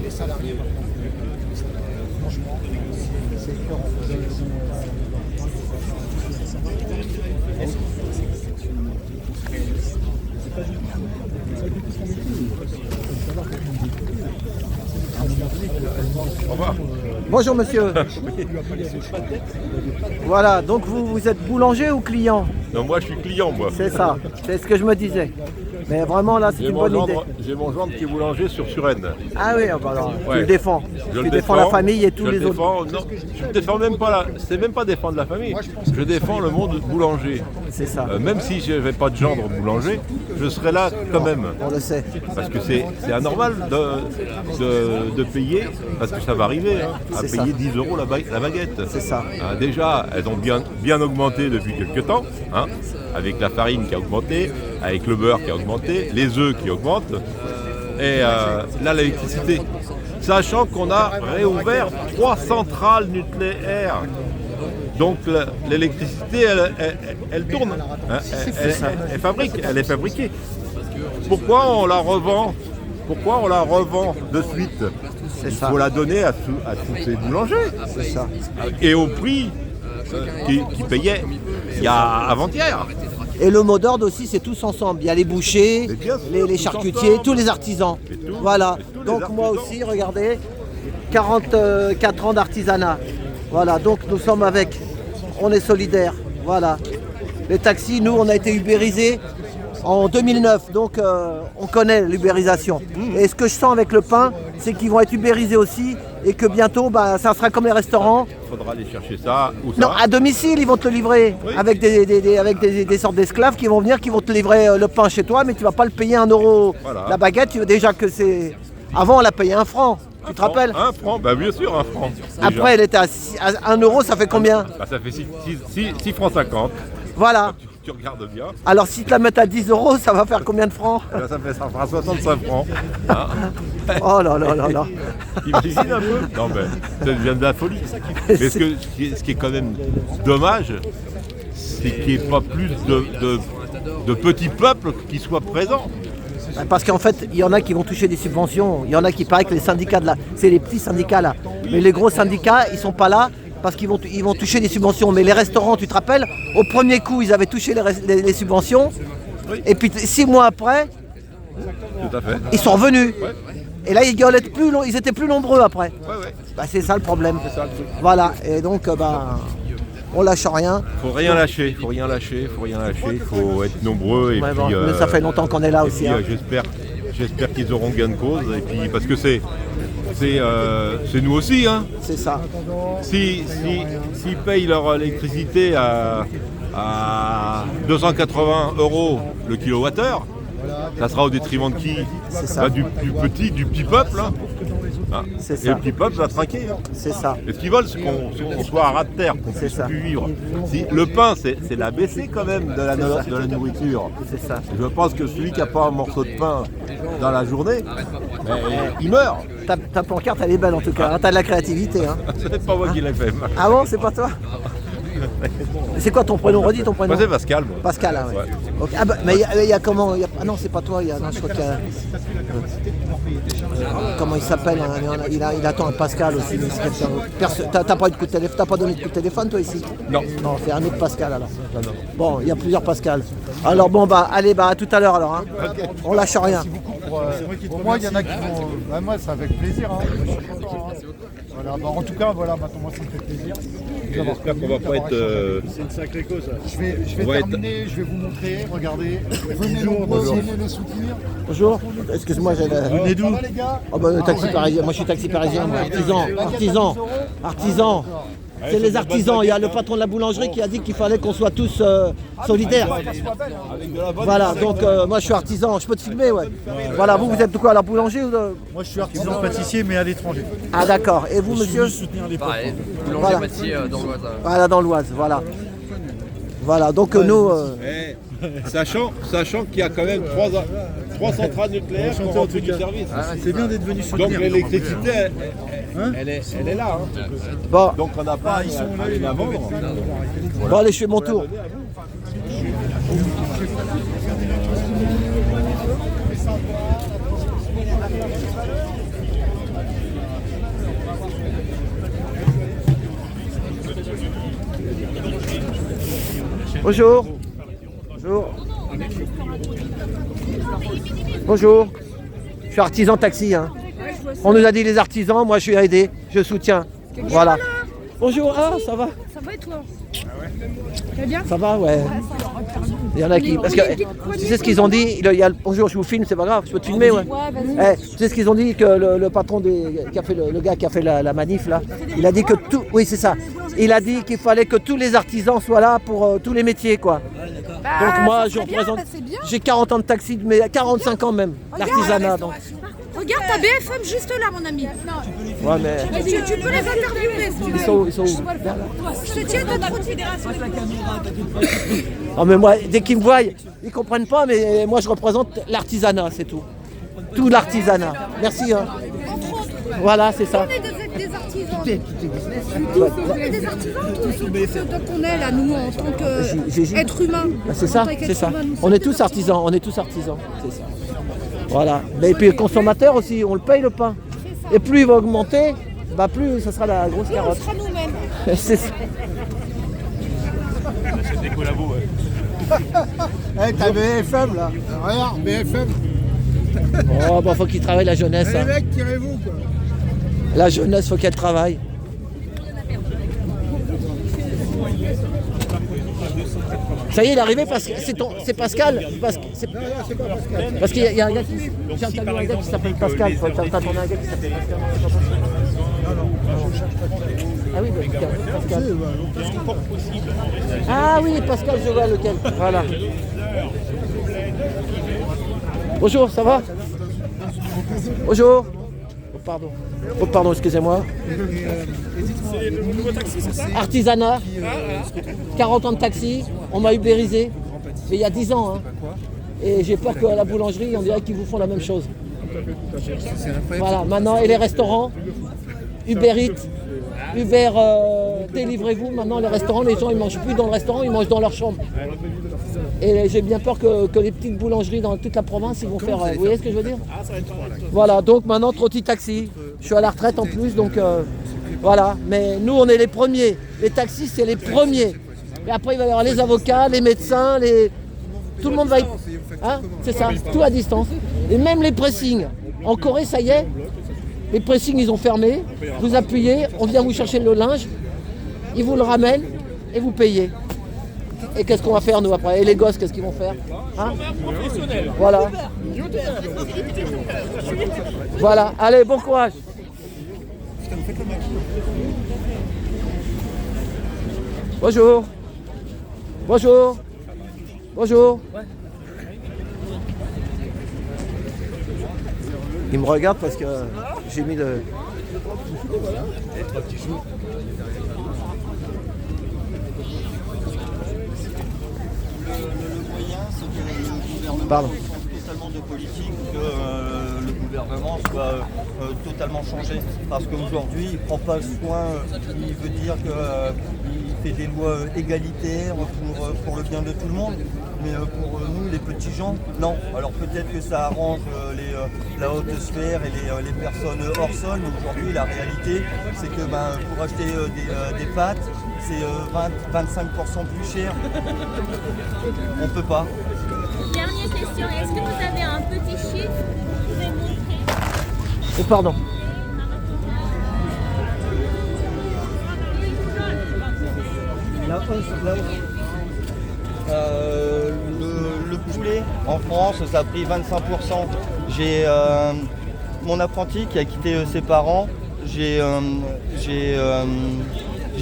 les salariés franchement, c'est écœurant. Bonjour monsieur. Voilà, donc vous êtes boulanger ou client? Non, moi je suis client, moi. C'est ça, c'est ce que je me disais. Mais vraiment là, c'est une bonne idée. J'ai mon gendre qui est boulanger sur Suresnes. Ah oui, bah alors, tu Ouais. le défends. Je Tu le défends la famille et tous je les le autres. défends, non, je ne défends même pas c'est même pas défendre la famille. Je défends le monde boulanger. C'est ça, Même si je n'avais pas de gendre boulanger, je serais là quand même. on le sait. Parce que c'est anormal de payer, parce que ça va arriver, à C'est payer ça. 10 € la baguette. C'est ça. Déjà, elles ont bien augmenté depuis quelques temps, avec la farine qui a augmenté, avec le beurre qui a augmenté, les œufs qui augmentent, et là l'électricité. Sachant qu'on a réouvert 3 centrales nucléaires. Donc l'électricité, elle tourne, elle est fabriquée. Pourquoi on la revend de suite? C'est Il ça. faut la donner à tous ces boulangers. C'est ça. Et au prix qui payait il y a avant-hier. Et le mot d'ordre aussi, c'est tous ensemble. Il y a les bouchers, Mais bien sûr, les tous charcutiers, ensemble. tous les artisans. Et tout- Voilà. et tous les Donc moi artisans. aussi, regardez, 44 ans d'artisanat. Voilà, donc nous sommes avec, on est solidaires. Voilà. Les taxis, nous, on a été ubérisés en 2009, donc on connaît l'ubérisation. Et ce que je sens avec le pain, c'est qu'ils vont être ubérisés aussi et que bientôt, bah, ça sera comme les restaurants. Il faudra aller chercher ça. Où ça Non, à domicile, ils vont te le livrer Oui. avec des sortes d'esclaves qui vont venir, qui vont te livrer le pain chez toi, mais tu vas pas le payer 1 €. Voilà. La baguette, déjà que c'est... Avant, on l'a payé 1 franc, tu te rappelles? 1 franc, bah bien sûr, 1 franc. déjà. Après, elle était à 1 €, ça fait combien? Bah, ça fait 6 francs 50. Voilà. Tu regardes bien. Alors si tu la mets à 10 €, ça va faire combien de francs? Eh ben, ça fera 65 francs. Oh là là là là. Imagine un peu. Non, mais ça devient de la folie. Mais ce qui est quand même dommage, c'est qu'il n'y ait pas plus de petits peuples qui soient présents. Parce qu'en fait, il y en a qui vont toucher des subventions. Il y en a qui paraît que les syndicats de là, c'est les petits syndicats là. Mais les gros syndicats, ils sont pas là parce qu'ils vont toucher des subventions. Mais les restaurants, tu te rappelles, au premier coup, ils avaient touché les subventions. Oui. Et puis 6 mois après, Tout à fait. ils sont revenus. Ouais. Et là, ils étaient plus nombreux après. Ouais. Bah, c'est ça le problème. C'est ça le truc. Voilà. Et donc, on lâche rien. Faut rien lâcher, faut rien lâcher, il faut être nombreux et Ouais, puis, bon, mais ça fait longtemps qu'on est là et aussi. puis, hein. j'espère qu'ils auront gain de cause et puis parce que c'est nous aussi hein. C'est ça. S'ils payent leur électricité à 280 € le kilowattheure, ça sera au détriment de qui? C'est ça. Bah, du petit peuple hein. C'est Et ça. le petit peuple va trinquer hein. C'est ça. Et ce qu'ils veulent, c'est qu'on soit à ras de terre, qu'on C'est puisse ça. plus vivre. Le pain, c'est la baissée quand même de la nourriture. C'est ça. Je pense que celui qui n'a pas un morceau de pain dans la journée, il meurt. Ta pancarte, elle est belle en tout cas. Hein. T'as de la créativité. Hein. C'est pas moi qui l'ai fait. Ah bon, c'est pas toi? C'est quoi ton prénom? Redis ton prénom. Moi, c'est Pascal. Moi. Pascal, ah ouais. Ouais. Ok. Ah bah, mais il y a comment? Ah non, c'est pas toi. Non, je crois qu'il y a... comment il s'appelle? Hein, il attend un Pascal aussi. Mais c'est quelqu'un d'autre. T'as pas eu de coup de téléphone? T'as pas donné de coup de téléphone toi ici? Non. Non, c'est un autre Pascal alors. Non. Bon, il y a plusieurs Pascal. Alors bon bah allez à tout à l'heure alors. Hein. On lâche rien. Pour moi, il y en a qui vont. Bah, moi, c'est avec plaisir. Hein. Je suis content. Hein. Voilà, bah, en tout cas, voilà, maintenant, moi, ça me fait plaisir. J'espère qu'on va pas être. C'est une sacrée cause. Je vais On va terminer, je vais vous montrer. Regardez. Venez nombreux, venez les soutenir. Bonjour. Excuse-moi, j'ai la... Venez d'où? Les gars. Oh bah, taxi parisien. Moi je suis taxi parisien. Moi. Artisan. C'est les artisans. Il y a le patron de la boulangerie qui a dit qu'il fallait qu'on soit tous solidaires. Voilà, donc moi je suis artisan. Je peux te filmer, ouais. Voilà, vous êtes de quoi, à la boulangerie ou de... Moi, je suis artisan pâtissier, mais à l'étranger. Ah d'accord. Et vous, monsieur? Soutenir les Pareil, Voilà. boulanger pâtissier dans l'Oise. Voilà, dans l'Oise. Voilà. Voilà, donc nous... Sachant qu'il y a quand même 3 centrales nucléaires qui ont rendu du service. C'est bien d'être venu Donc soutenir. l'électricité, elle est là. Hein. Bon, Donc on n'a pas Ils sont là, à la vendre. bon, allez, je fais mon tour. Bonjour. Bonjour. Bonjour. Je suis artisan taxi. Hein. On nous a dit les artisans, moi je suis aidé, je soutiens. Voilà. Bonjour, ah ça va? Ça va et toi? Ça va bien? Ça va, ouais. Il y en a qui. Parce que tu sais ce qu'ils ont dit? Il y a, bonjour, je vous filme, c'est pas grave, je peux te filmer, ouais. Tu sais ce qu'ils ont dit que le patron qui a fait le gars qui a fait la manif là, il a dit que tout. Oui, c'est ça. Il a dit qu'il fallait que tous les artisans soient là pour tous les métiers, quoi. Donc moi, je représente. J'ai 40 ans de taxi, mais 45 ans même, l'artisanat. Donc. Regarde, t'as BFM juste là, mon ami. Ouais, mais. Tu peux les interviewer si tu veux. Ils sont où? Je te tiens de trop de fédération. Non, mais moi, dès qu'ils me voient, ils comprennent pas, mais moi je représente l'artisanat, c'est tout. Tout l'artisanat. Merci. Hein. Voilà, c'est ça. On est des artisans. On est des artisans, tous. On est là, nous, en tant qu'êtres humains. C'est ça, c'est ça. On est tous artisans, c'est ça. Voilà. Et puis le consommateur aussi, on le paye le pain. Et plus il va augmenter, bah plus ça sera la grosse carotte. On sera nous-mêmes. C'est ça. C'est des collabos, ouais. Eh, t'as BFM là. Regarde, BFM. Oh, bah faut qu'il travaille la jeunesse. Les Hein. mecs, tirez-vous quoi. La jeunesse, faut qu'elle travaille. Ça y est, il est arrivé parce que c'est Pascal. Parce qu'il y a un gars qui. J'ai entendu un gars qui s'appelle Pascal. T'as entendu un gars qui s'appelle Pascal. Ah oui, Pascal. Ah oui, Pascal, je vois lequel. Voilà. Bonjour, ça va? Bonjour. Oh pardon, excusez-moi. C'est le nouveau taxi, c'est ça? Artisanat, 40 ans de taxi, on m'a ubérisé, mais il y a 10 ans. Hein. Et j'ai peur qu'à la boulangerie, on dirait qu'ils vous font la même chose. Voilà, maintenant, et les restaurants, Uber Eats, Uber, délivrez-vous. Maintenant, les restaurants, les gens, ils ne mangent plus dans le restaurant, ils mangent dans leur chambre. Et j'ai bien peur que les petites boulangeries dans toute la province, ils vont faire... vous voyez ce que je veux dire? Voilà, donc maintenant, Trotti Taxi. Je suis à la retraite en plus, donc voilà. Mais nous, on est les premiers. Les taxis, c'est les premiers. Et après, il va y avoir les avocats, les médecins, tout le monde va y... Hein, c'est ça, tout à distance. Et même les pressings. En Corée, ça y est, les pressings, ils ont fermé. Vous appuyez, on vient vous chercher le linge, ils vous le ramènent et vous payez. Et qu'est-ce qu'on va faire, nous, après? Et les gosses, qu'est-ce qu'ils vont faire? Hein? Voilà. Voilà, allez, bon courage. Bonjour. Bonjour. Bonjour. Il me regarde parce que j'ai mis le... Pardon. Totalement de politique, que le gouvernement soit totalement changé. Parce qu'aujourd'hui, il ne prend pas soin, il veut dire qu'il fait des lois égalitaires pour le bien de tout le monde. Mais pour nous, les petits gens, non. Alors peut-être que ça arrange la haute sphère et les personnes hors sol, mais aujourd'hui, la réalité, c'est que pour acheter des pâtes, c'est 25% plus cher. On ne peut pas. Dernière question, est-ce que vous avez un petit chiffre que vous pouvez montrer? Oh, pardon. Le poulet en France, ça a pris 25%. J'ai mon apprenti qui a quitté ses parents. J'ai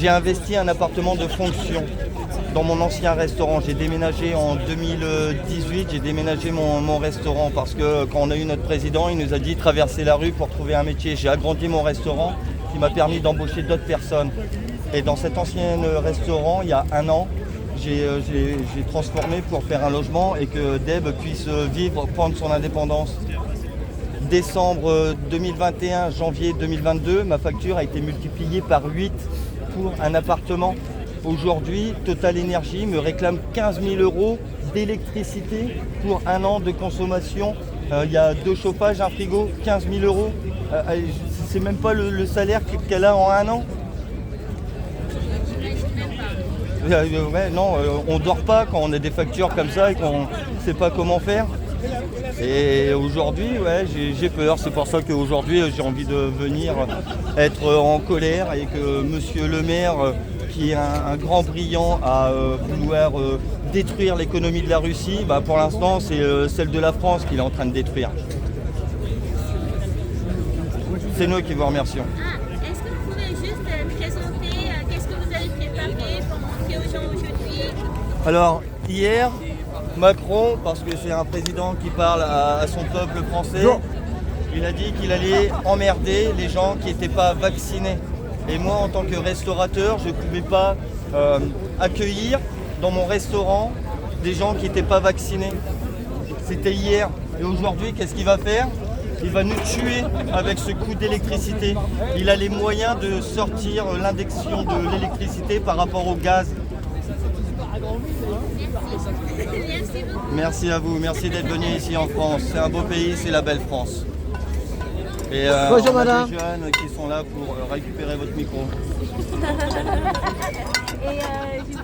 investi un appartement de fonction dans mon ancien restaurant. J'ai déménagé en 2018, j'ai déménagé mon restaurant parce que quand on a eu notre président, il nous a dit traverser la rue pour trouver un métier. J'ai agrandi mon restaurant qui m'a permis d'embaucher d'autres personnes. Et dans cet ancien restaurant, il y a un an, j'ai transformé pour faire un logement et que Deb puisse vivre, prendre son indépendance. Décembre 2021, janvier 2022, ma facture a été multipliée par 8 pour un appartement. Aujourd'hui, Total Énergie me réclame 15 000 € d'électricité pour un an de consommation. Il y a 2 chauffages, un frigo, 15 000 €. C'est même pas le salaire qu'elle a en un an. Ouais, non, on dort pas quand on a des factures comme ça et qu'on ne sait pas comment faire. Et aujourd'hui, ouais, j'ai peur. C'est pour ça qu'aujourd'hui, j'ai envie de venir être en colère et que monsieur le maire, qui est un grand brillant à vouloir détruire l'économie de la Russie, bah, pour l'instant, c'est celle de la France qu'il est en train de détruire. C'est nous qui vous remercions. Est-ce que vous pouvez juste présenter qu'est-ce que vous avez préparé pour montrer aux gens aujourd'hui? Alors, hier, Macron, parce que c'est un président qui parle à son peuple français, il a dit qu'il allait emmerder les gens qui n'étaient pas vaccinés. Et moi, en tant que restaurateur, je ne pouvais pas accueillir dans mon restaurant des gens qui n'étaient pas vaccinés. C'était hier. Et aujourd'hui, qu'est-ce qu'il va faire? Il va nous tuer avec ce coup d'électricité. Il a les moyens de sortir l'indexion de l'électricité par rapport au gaz. Merci beaucoup. Merci à vous, merci d'être venu ici en France. C'est un beau pays, c'est la belle France. Et Bonjour on a madame. des jeunes qui sont là pour récupérer votre micro.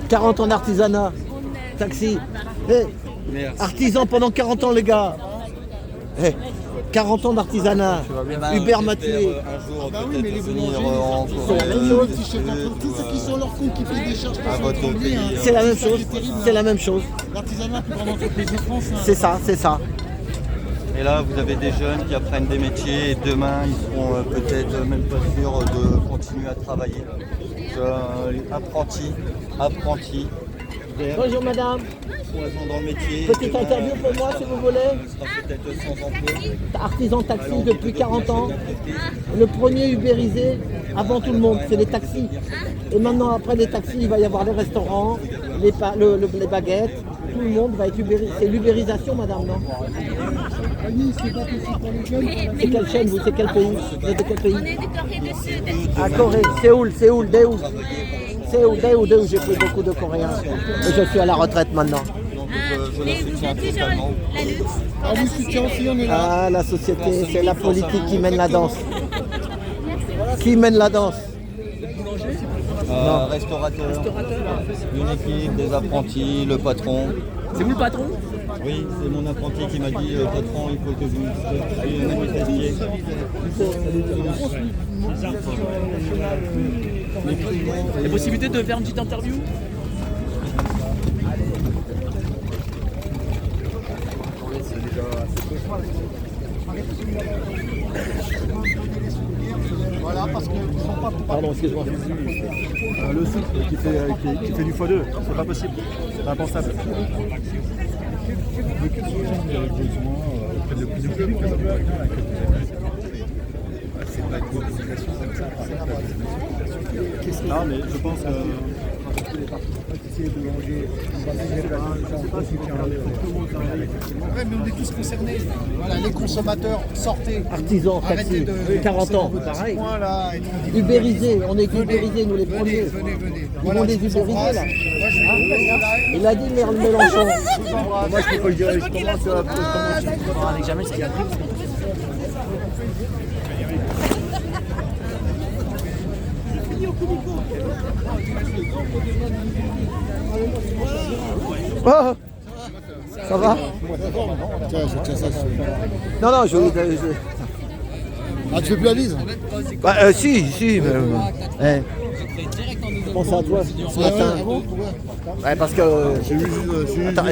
40 ans d'artisanat, taxi. Eh, Merci. artisan pendant 40 ans les gars. Eh, 40 ans d'artisanat. Hubert Mathieu. Un jour peut-être venir en C'est la même chose. Tous ceux qui sont leur compte qui payent des charges à votre pays. C'est la même chose. C'est la même chose. L'artisanat, plus grande entreprise de France. C'est ça, c'est ça. Et là, vous avez des jeunes qui apprennent des métiers et demain, ils seront peut-être même pas sûrs de continuer à travailler. Apprentis, Bonjour madame. poison dans le métier. Petite interview pour moi si vous voulez. Sera peut-être sans emploi. Artisan taxi depuis 40 ans. Le premier ubérisé avant tout le monde, c'est les taxis. Et maintenant, après les taxis, il va y avoir les restaurants, les baguettes. Tout le monde va être ubérisé. C'est l'ubérisation, madame, non? C'est quelle chaîne, vous? C'est quel pays? Vous êtes de quel pays? On est de Corée du Sud. À Corée. Séoul, Daewoo. Daewoo, j'ai pris beaucoup de Coréens. Et je suis à la retraite maintenant. Mais vous êtes toujours la lutte. Ah, vous soutient aussi, on est là. Ah, la société, c'est la politique qui mène la danse. Qui mène la danse? Restaurateur, une équipe, des apprentis, le patron. C'est vous le patron? Oui, c'est mon apprenti qui m'a dit patron, il faut que vous manifestiez. Il y a possibilité de faire une petite interview? Voilà, parce qu'ils ne sont pas. Pardon, excuse-moi. Le souple qui fait du x2, c'est pas possible, c'est impensable. Non, mais je pense que Ouais, mais on est tous concernés. Voilà, les consommateurs, sortez. Artisans, taxi, 40 ans, pareil. Là, Ubérisés, on est ubérisés, nous les premiers. venez. Ils vont les ubériser là. Il a dit Mélenchon. moi je peux pas le dire, je commence Avec jamais c'est Oh, ça va? Tiens, ça. Non, Ah, tu fais plus la bise? Bah, si, mais. Je pense à toi ce matin. Ouais, parce que. Attends,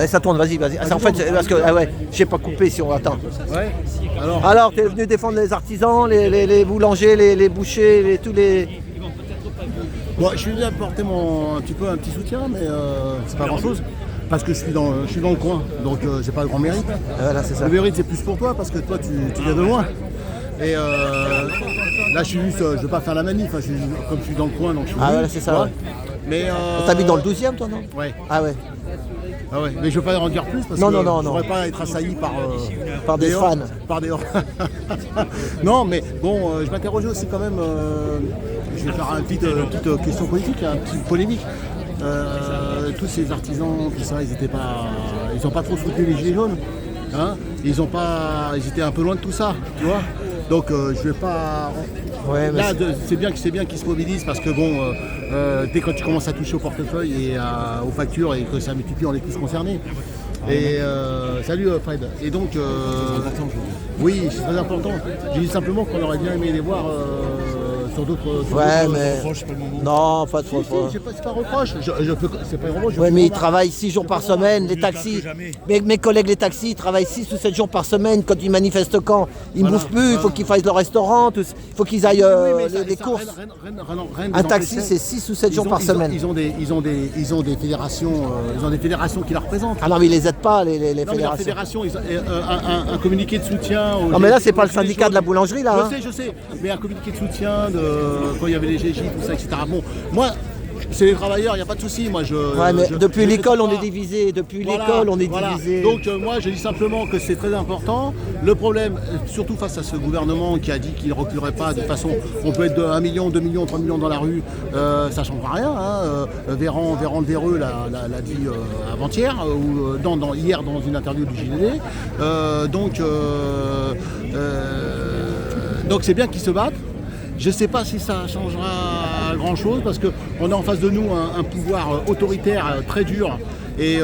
ça tourne, vas-y. En fait, c'est parce que. Ah ouais, j'ai pas coupé si on attend. Ouais. Alors, t'es venu défendre les artisans, les boulangers, les bouchers, tous les. Bon, je suis venu apporter un petit soutien, mais c'est pas grand chose. Parce que je suis dans le coin, donc j'ai pas de grand mérite. Voilà, c'est ça. Le mérite c'est plus pour toi parce que toi tu viens de loin. Et là je suis juste, je veux pas faire la manif, hein, comme je suis dans le coin, donc je suis venu, Voilà, c'est ça. tu vois. Ouais. Mais T'habites dans le 12e, toi, non? Ouais. Ah ouais. Ah ouais, mais je veux pas en dire plus parce Non, que non. je voudrais pas être assailli Par des fans. Par des non, mais bon, je m'interrogeais aussi quand même. Je vais faire une petite question politique, une petite polémique. Tous ces artisans, tout ça, ils ont pas trop soutenu les gilets jaunes. Hein, ils étaient un peu loin de tout ça, tu vois. Donc je vais pas Ouais, mais là, c'est bien qu'ils se mobilisent parce que bon, dès que tu commences à toucher au portefeuille et aux factures et que ça multiplie, on est tous concernés. Et salut Fred. Et donc, oui, c'est très important. J'ai dit simplement qu'on aurait bien aimé les voir sur d'autres. Ouais, mais. Non, pas trop. C'est pas un reproche. C'est pas un reproche. Ouais, mais ils travaillent 6 jours par semaine, les taxis. Mes collègues, les taxis, ils travaillent 6 ou 7 jours par semaine. Quand ils manifestent quand ils ne bouffent plus, il faut qu'ils fassent le restaurant, il faut qu'ils aillent les courses. Un taxi, c'est 6 ou 7 jours par semaine. Ils ont des fédérations qui la représentent. Ah non, mais ils les aident pas, les fédérations. fédérations. Un communiqué de soutien. Non, mais là, c'est pas le syndicat de la boulangerie, là. Je sais. Mais un communiqué de soutien quand il y avait les GJ, tout ça, etc. Bon, moi, c'est les travailleurs, il n'y a pas de souci. Moi, depuis l'école, on est divisé. Depuis l'école, on est divisé. Donc, moi, je dis simplement que c'est très important. Le problème, surtout face à ce gouvernement qui a dit qu'il ne reculerait pas, de toute façon, on peut être de 1 million, 2 millions, 3 millions dans la rue, ça ne changera rien. Hein. Véran de Véreux l'a dit avant-hier, ou hier dans une interview du JDD. Donc, c'est bien qu'ils se battent. Je ne sais pas si ça changera grand-chose parce qu'on a en face de nous un pouvoir autoritaire très dur et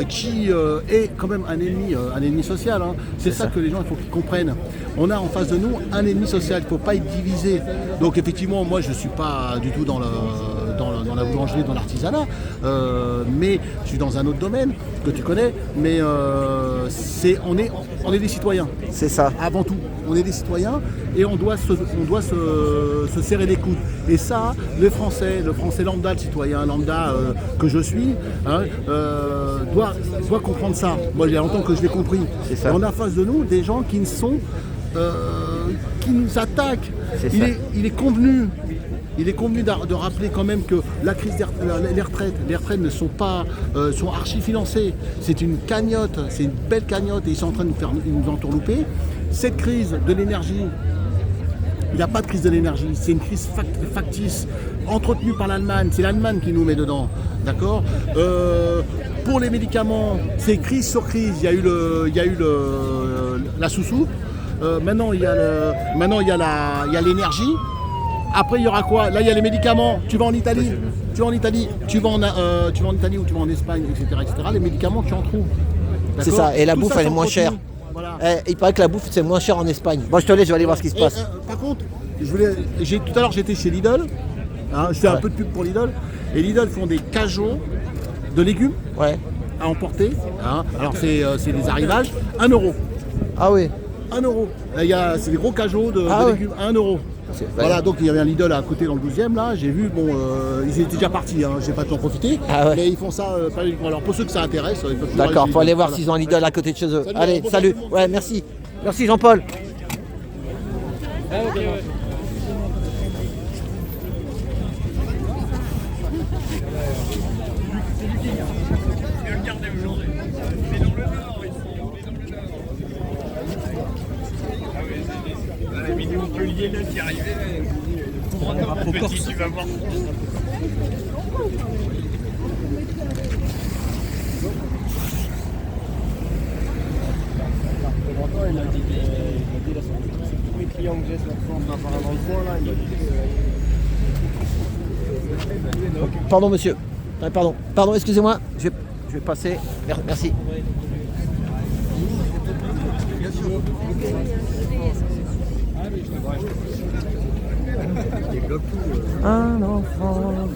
qui est quand même un ennemi social. Hein. C'est ça que les gens, il faut qu'ils comprennent. On a en face de nous un ennemi social, il ne faut pas être divisé. Donc effectivement, moi je ne suis pas du tout dans la boulangerie, dans l'artisanat, mais je suis dans un autre domaine que tu connais, mais on est des citoyens. C'est ça. Avant tout, on est des citoyens et on doit se serrer les coudes. Et ça, le français lambda, le citoyen lambda que je suis, hein, doit comprendre ça. Moi, j'ai longtemps que je l'ai compris. C'est ça. On a face de nous des gens qui nous attaquent. Il est convenu de rappeler quand même que la crise les retraites ne sont pas sont archi-financées. C'est une cagnotte, c'est une belle cagnotte et ils sont en train de nous entourlouper. Cette crise de l'énergie, il n'y a pas de crise de l'énergie, c'est une crise factice, entretenue par l'Allemagne, c'est l'Allemagne qui nous met dedans, d'accord. Pour les médicaments, c'est crise sur crise, il y a eu la sous-soupe, maintenant il y a l'énergie. Après, il y aura quoi? Là, il y a les médicaments. Tu vas en Italie, tu vas en Italie ou tu vas en Espagne, etc. Les médicaments, tu en trouves. C'est ça. Et la bouffe, elle est moins chère. Voilà. Il paraît que la bouffe, c'est moins cher en Espagne. Bon, je te laisse, je vais aller voir ce qui se passe. Par contre, tout à l'heure, j'étais chez Lidl. Hein, je fais un peu de pub pour Lidl. Et Lidl font des cajots de légumes à emporter. Hein. Alors, c'est des arrivages. 1 €. Ah oui. 1 €. C'est des gros cajots de légumes. 1 €. Voilà, donc il y avait un Lidl à côté dans le 12e, là, j'ai vu, bon, ils étaient déjà partis, hein, j'ai pas pu en profiter, mais ils font ça, alors pour ceux que ça intéresse, ils peuvent. D'accord, faut aller voir s'ils ont un Lidl à côté de chez eux. Allez, salut, ouais, merci. Merci Jean-Paul. Qui arrivait pour un petit, tu vas voir. Il a dit tous mes clients que j'ai sur le fond, dans le coin là, il a dit. Pardon monsieur. Pardon, excusez-moi. Je vais passer. Merci. Un enfant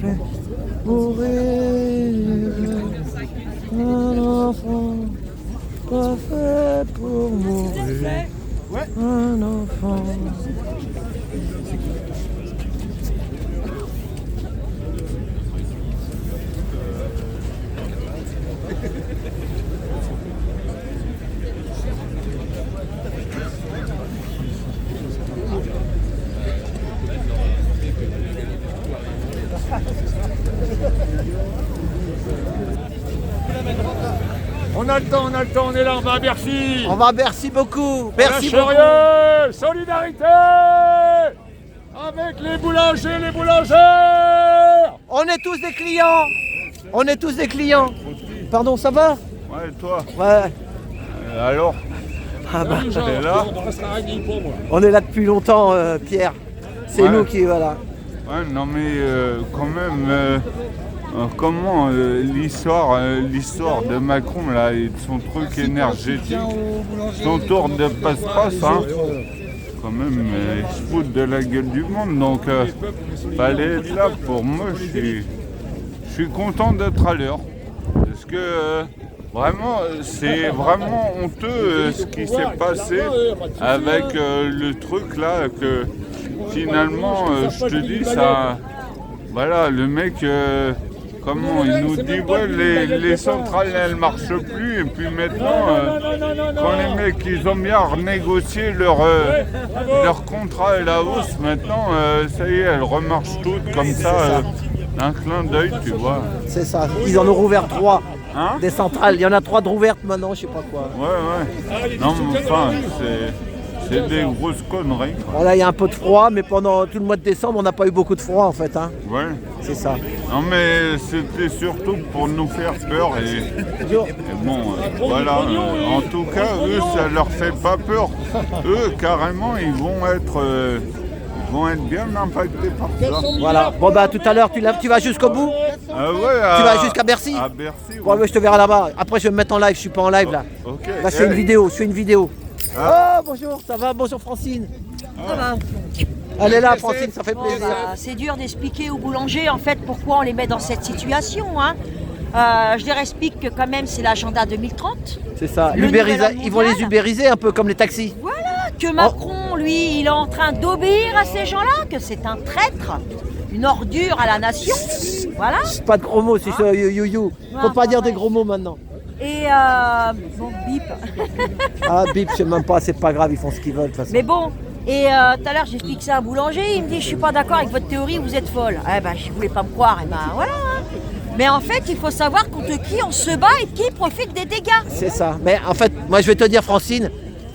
fait mourir. Un enfant pas fait pour mourir. Un enfant. On a le temps, on est là, on va à Bercy. On va à Bercy beaucoup. Bercy beaucoup. Solidarité avec les boulangers, les boulangères. On est tous des clients. Pardon, ça va? Ouais, toi? Ouais. Alors? Ah bah, Et là, on est là depuis longtemps, Pierre. C'est Ouais. nous qui, voilà. ouais, non mais quand même, comment l'histoire de Macron là et de son truc énergétique, son tour de passe-passe, hein, quand même, il se fout de la gueule du monde, donc fallait être là. Pour moi, je suis content d'être à l'heure, parce que vraiment, c'est vraiment honteux ce qui s'est passé avec le truc là, que finalement, je te dis, ça, voilà, le mec, comment il nous dit, ouais, les centrales elles marchent plus, et puis maintenant, quand les mecs ils ont bien renégocié leur contrat à la hausse, maintenant, ça y est, elles remarchent toutes comme ça, d'un clin d'œil, tu vois. C'est ça. Ils en ont rouvert 3 Hein? des centrales. Il y en a 3 de rouvertes maintenant, je sais pas quoi. Ouais. Non, mais enfin, c'est des grosses conneries, quoi. Voilà, il y a un peu de froid, mais pendant tout le mois de décembre, on n'a pas eu beaucoup de froid en fait. Hein. Ouais. C'est ça. Non, mais c'était surtout pour nous faire peur et bon, voilà. En tout cas, eux, ça leur fait pas peur. Eux, carrément, ils vont être bien impactés par ça. Voilà. Bon bah tout à l'heure, tu vas jusqu'au bout. Ouais, Tu vas jusqu'à Bercy. À Bercy, Bon, ouais, je te verrai là-bas. Après, je vais me mettre en live. Je suis pas en live là. Ok. Là, je fais une vidéo. Je fais une vidéo. Oh, bonjour, ça va? Bonjour Francine. Ça va. Elle est là, Francine, ça fait plaisir. C'est dur d'expliquer aux boulangers en fait pourquoi on les met dans cette situation. Hein. Je leur explique que quand même c'est l'agenda 2030. C'est ça. Le nouvel ordre Ils vont les mondial. ubériser un peu comme les taxis. Voilà, que Macron, lui, il est en train d'obéir à ces gens-là, que c'est un traître, une ordure à la nation. Voilà. Pas de gros mots, c'est ça, you. Faut pas dire des gros mots maintenant. Et bon, bip. Ah, bip, je sais même pas, c'est pas grave, ils font ce qu'ils veulent de toute façon. Mais bon, et tout à l'heure j'ai expliqué à un boulanger, il me dit je suis pas d'accord avec votre théorie, vous êtes folle. Eh ben je voulais pas me croire, et ben voilà. Hein. Mais en fait, il faut savoir contre qui on se bat et qui profite des dégâts. C'est ça. Mais en fait, moi je vais te dire, Francine,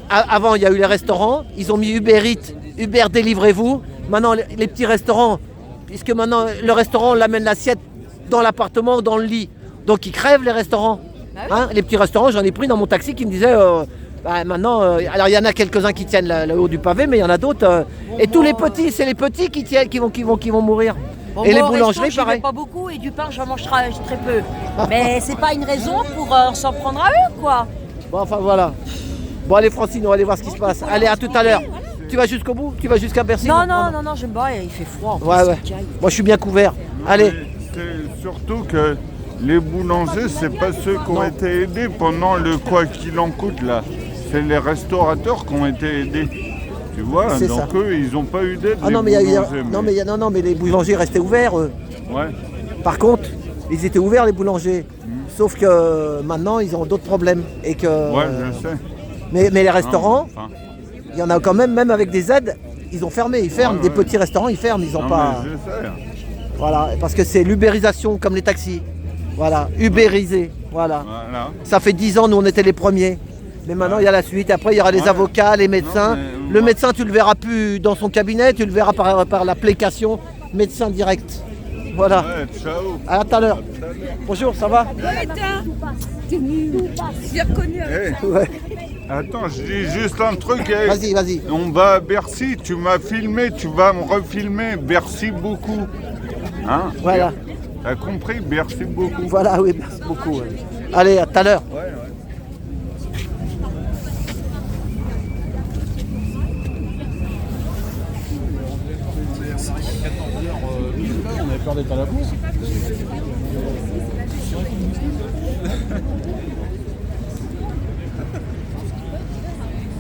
avant il y a eu les restaurants, ils ont mis Uber Eats, Uber délivrez-vous. Maintenant les petits restaurants, puisque maintenant le restaurant on l'amène l'assiette dans l'appartement ou dans le lit. Donc ils crèvent les restaurants. Bah oui. Hein, les petits restaurants, j'en ai pris dans mon taxi qui me disaient maintenant, alors il y en a quelques-uns qui tiennent le haut du pavé, mais il y en a d'autres. Et tous les petits, c'est les petits qui tiennent, qui vont mourir. Bon, et moi, les au boulangeries, resto, j'y vais pareil. pas beaucoup et du pain, j'en mange très peu. Mais c'est pas une raison pour s'en prendre à eux, quoi. Bon, enfin voilà. Bon, allez, Francine, on va aller voir ce qui se passe. Allez, à tout à l'heure. Tu vas jusqu'au bout? Tu vas jusqu'à Bercy? Non, je me bats, il fait froid. En Ouais, plus, ouais. c'est caille. Moi, je suis bien couvert. Allez. C'est surtout que les boulangers, c'est pas ceux qui ont été aidés pendant le quoi qu'il en coûte là. C'est les restaurateurs qui ont été aidés. Tu vois, C'est donc ça. eux, ils n'ont pas eu d'aide. Ah les non, mais, boulangers, non, mais les boulangers restaient ouverts, eux. Ouais. Par contre, ils étaient ouverts, les boulangers. Sauf que maintenant, ils ont d'autres problèmes. Et que, Ouais, je sais. mais les restaurants, Enfin, il y en a quand même avec des aides, ils ont fermé. Ils ferment. Ouais, Des ouais. petits restaurants, ils ferment. Ils ont non, pas. mais je sais. Voilà. Parce que c'est l'ubérisation, comme les taxis. Voilà. Ubérisé. Voilà. Voilà. Ça fait 10 ans, nous, on était les premiers. Mais maintenant, il y a la suite. Après, il y aura les Ouais. avocats, les médecins. Non, mais Le moi- médecin, tu le verras plus dans son cabinet, tu le verras par l'application médecin direct. Voilà. Ouais, ciao. À tout à l'heure. Bonjour, ça va? J'ai reconnu. Hey, Ouais. attends, je dis juste un truc. Hey. Vas-y. On va à Bercy, tu m'as filmé, tu vas me refilmer. Bercy beaucoup. Hein? Voilà. T'as compris? Bercy beaucoup. Voilà, oui, merci beaucoup. ouais. Allez, à tout à l'heure. On avait peur d'être à la bourse.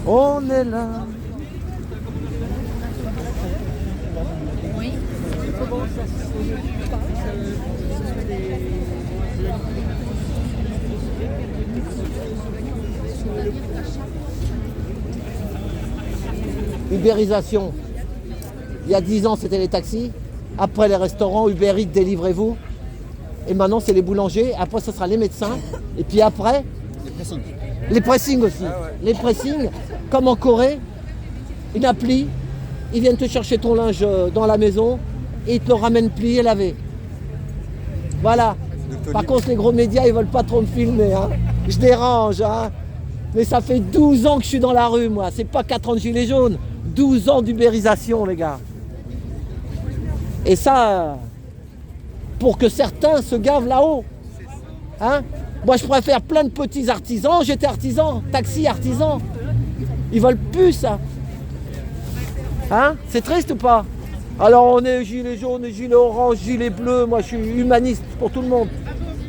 On est là. Ubérisation. Il y a 10 ans, c'était les taxis. Après, les restaurants, Uber Eats, délivrez-vous. Et maintenant, c'est les boulangers. Après, ce sera les médecins. Et puis après, les pressings aussi. Les pressings, comme en Corée, une appli. Ils viennent te chercher ton linge dans la maison et ils te le ramènent plié, lavé. Voilà. Par contre, les gros médias, ils veulent pas trop me filmer. Hein. Je dérange. Hein. Mais ça fait 12 ans que je suis dans la rue, moi. C'est pas 4 ans de gilets jaunes. 12 ans d'ubérisation, les gars. Et ça, pour que certains se gavent là-haut. Hein? Moi, je préfère plein de petits artisans. J'étais artisan, taxi artisan. Ils veulent plus ça. Hein? C'est triste ou pas? Alors on est gilet jaune, gilet orange, gilet bleu. Moi, je suis humaniste pour tout le monde.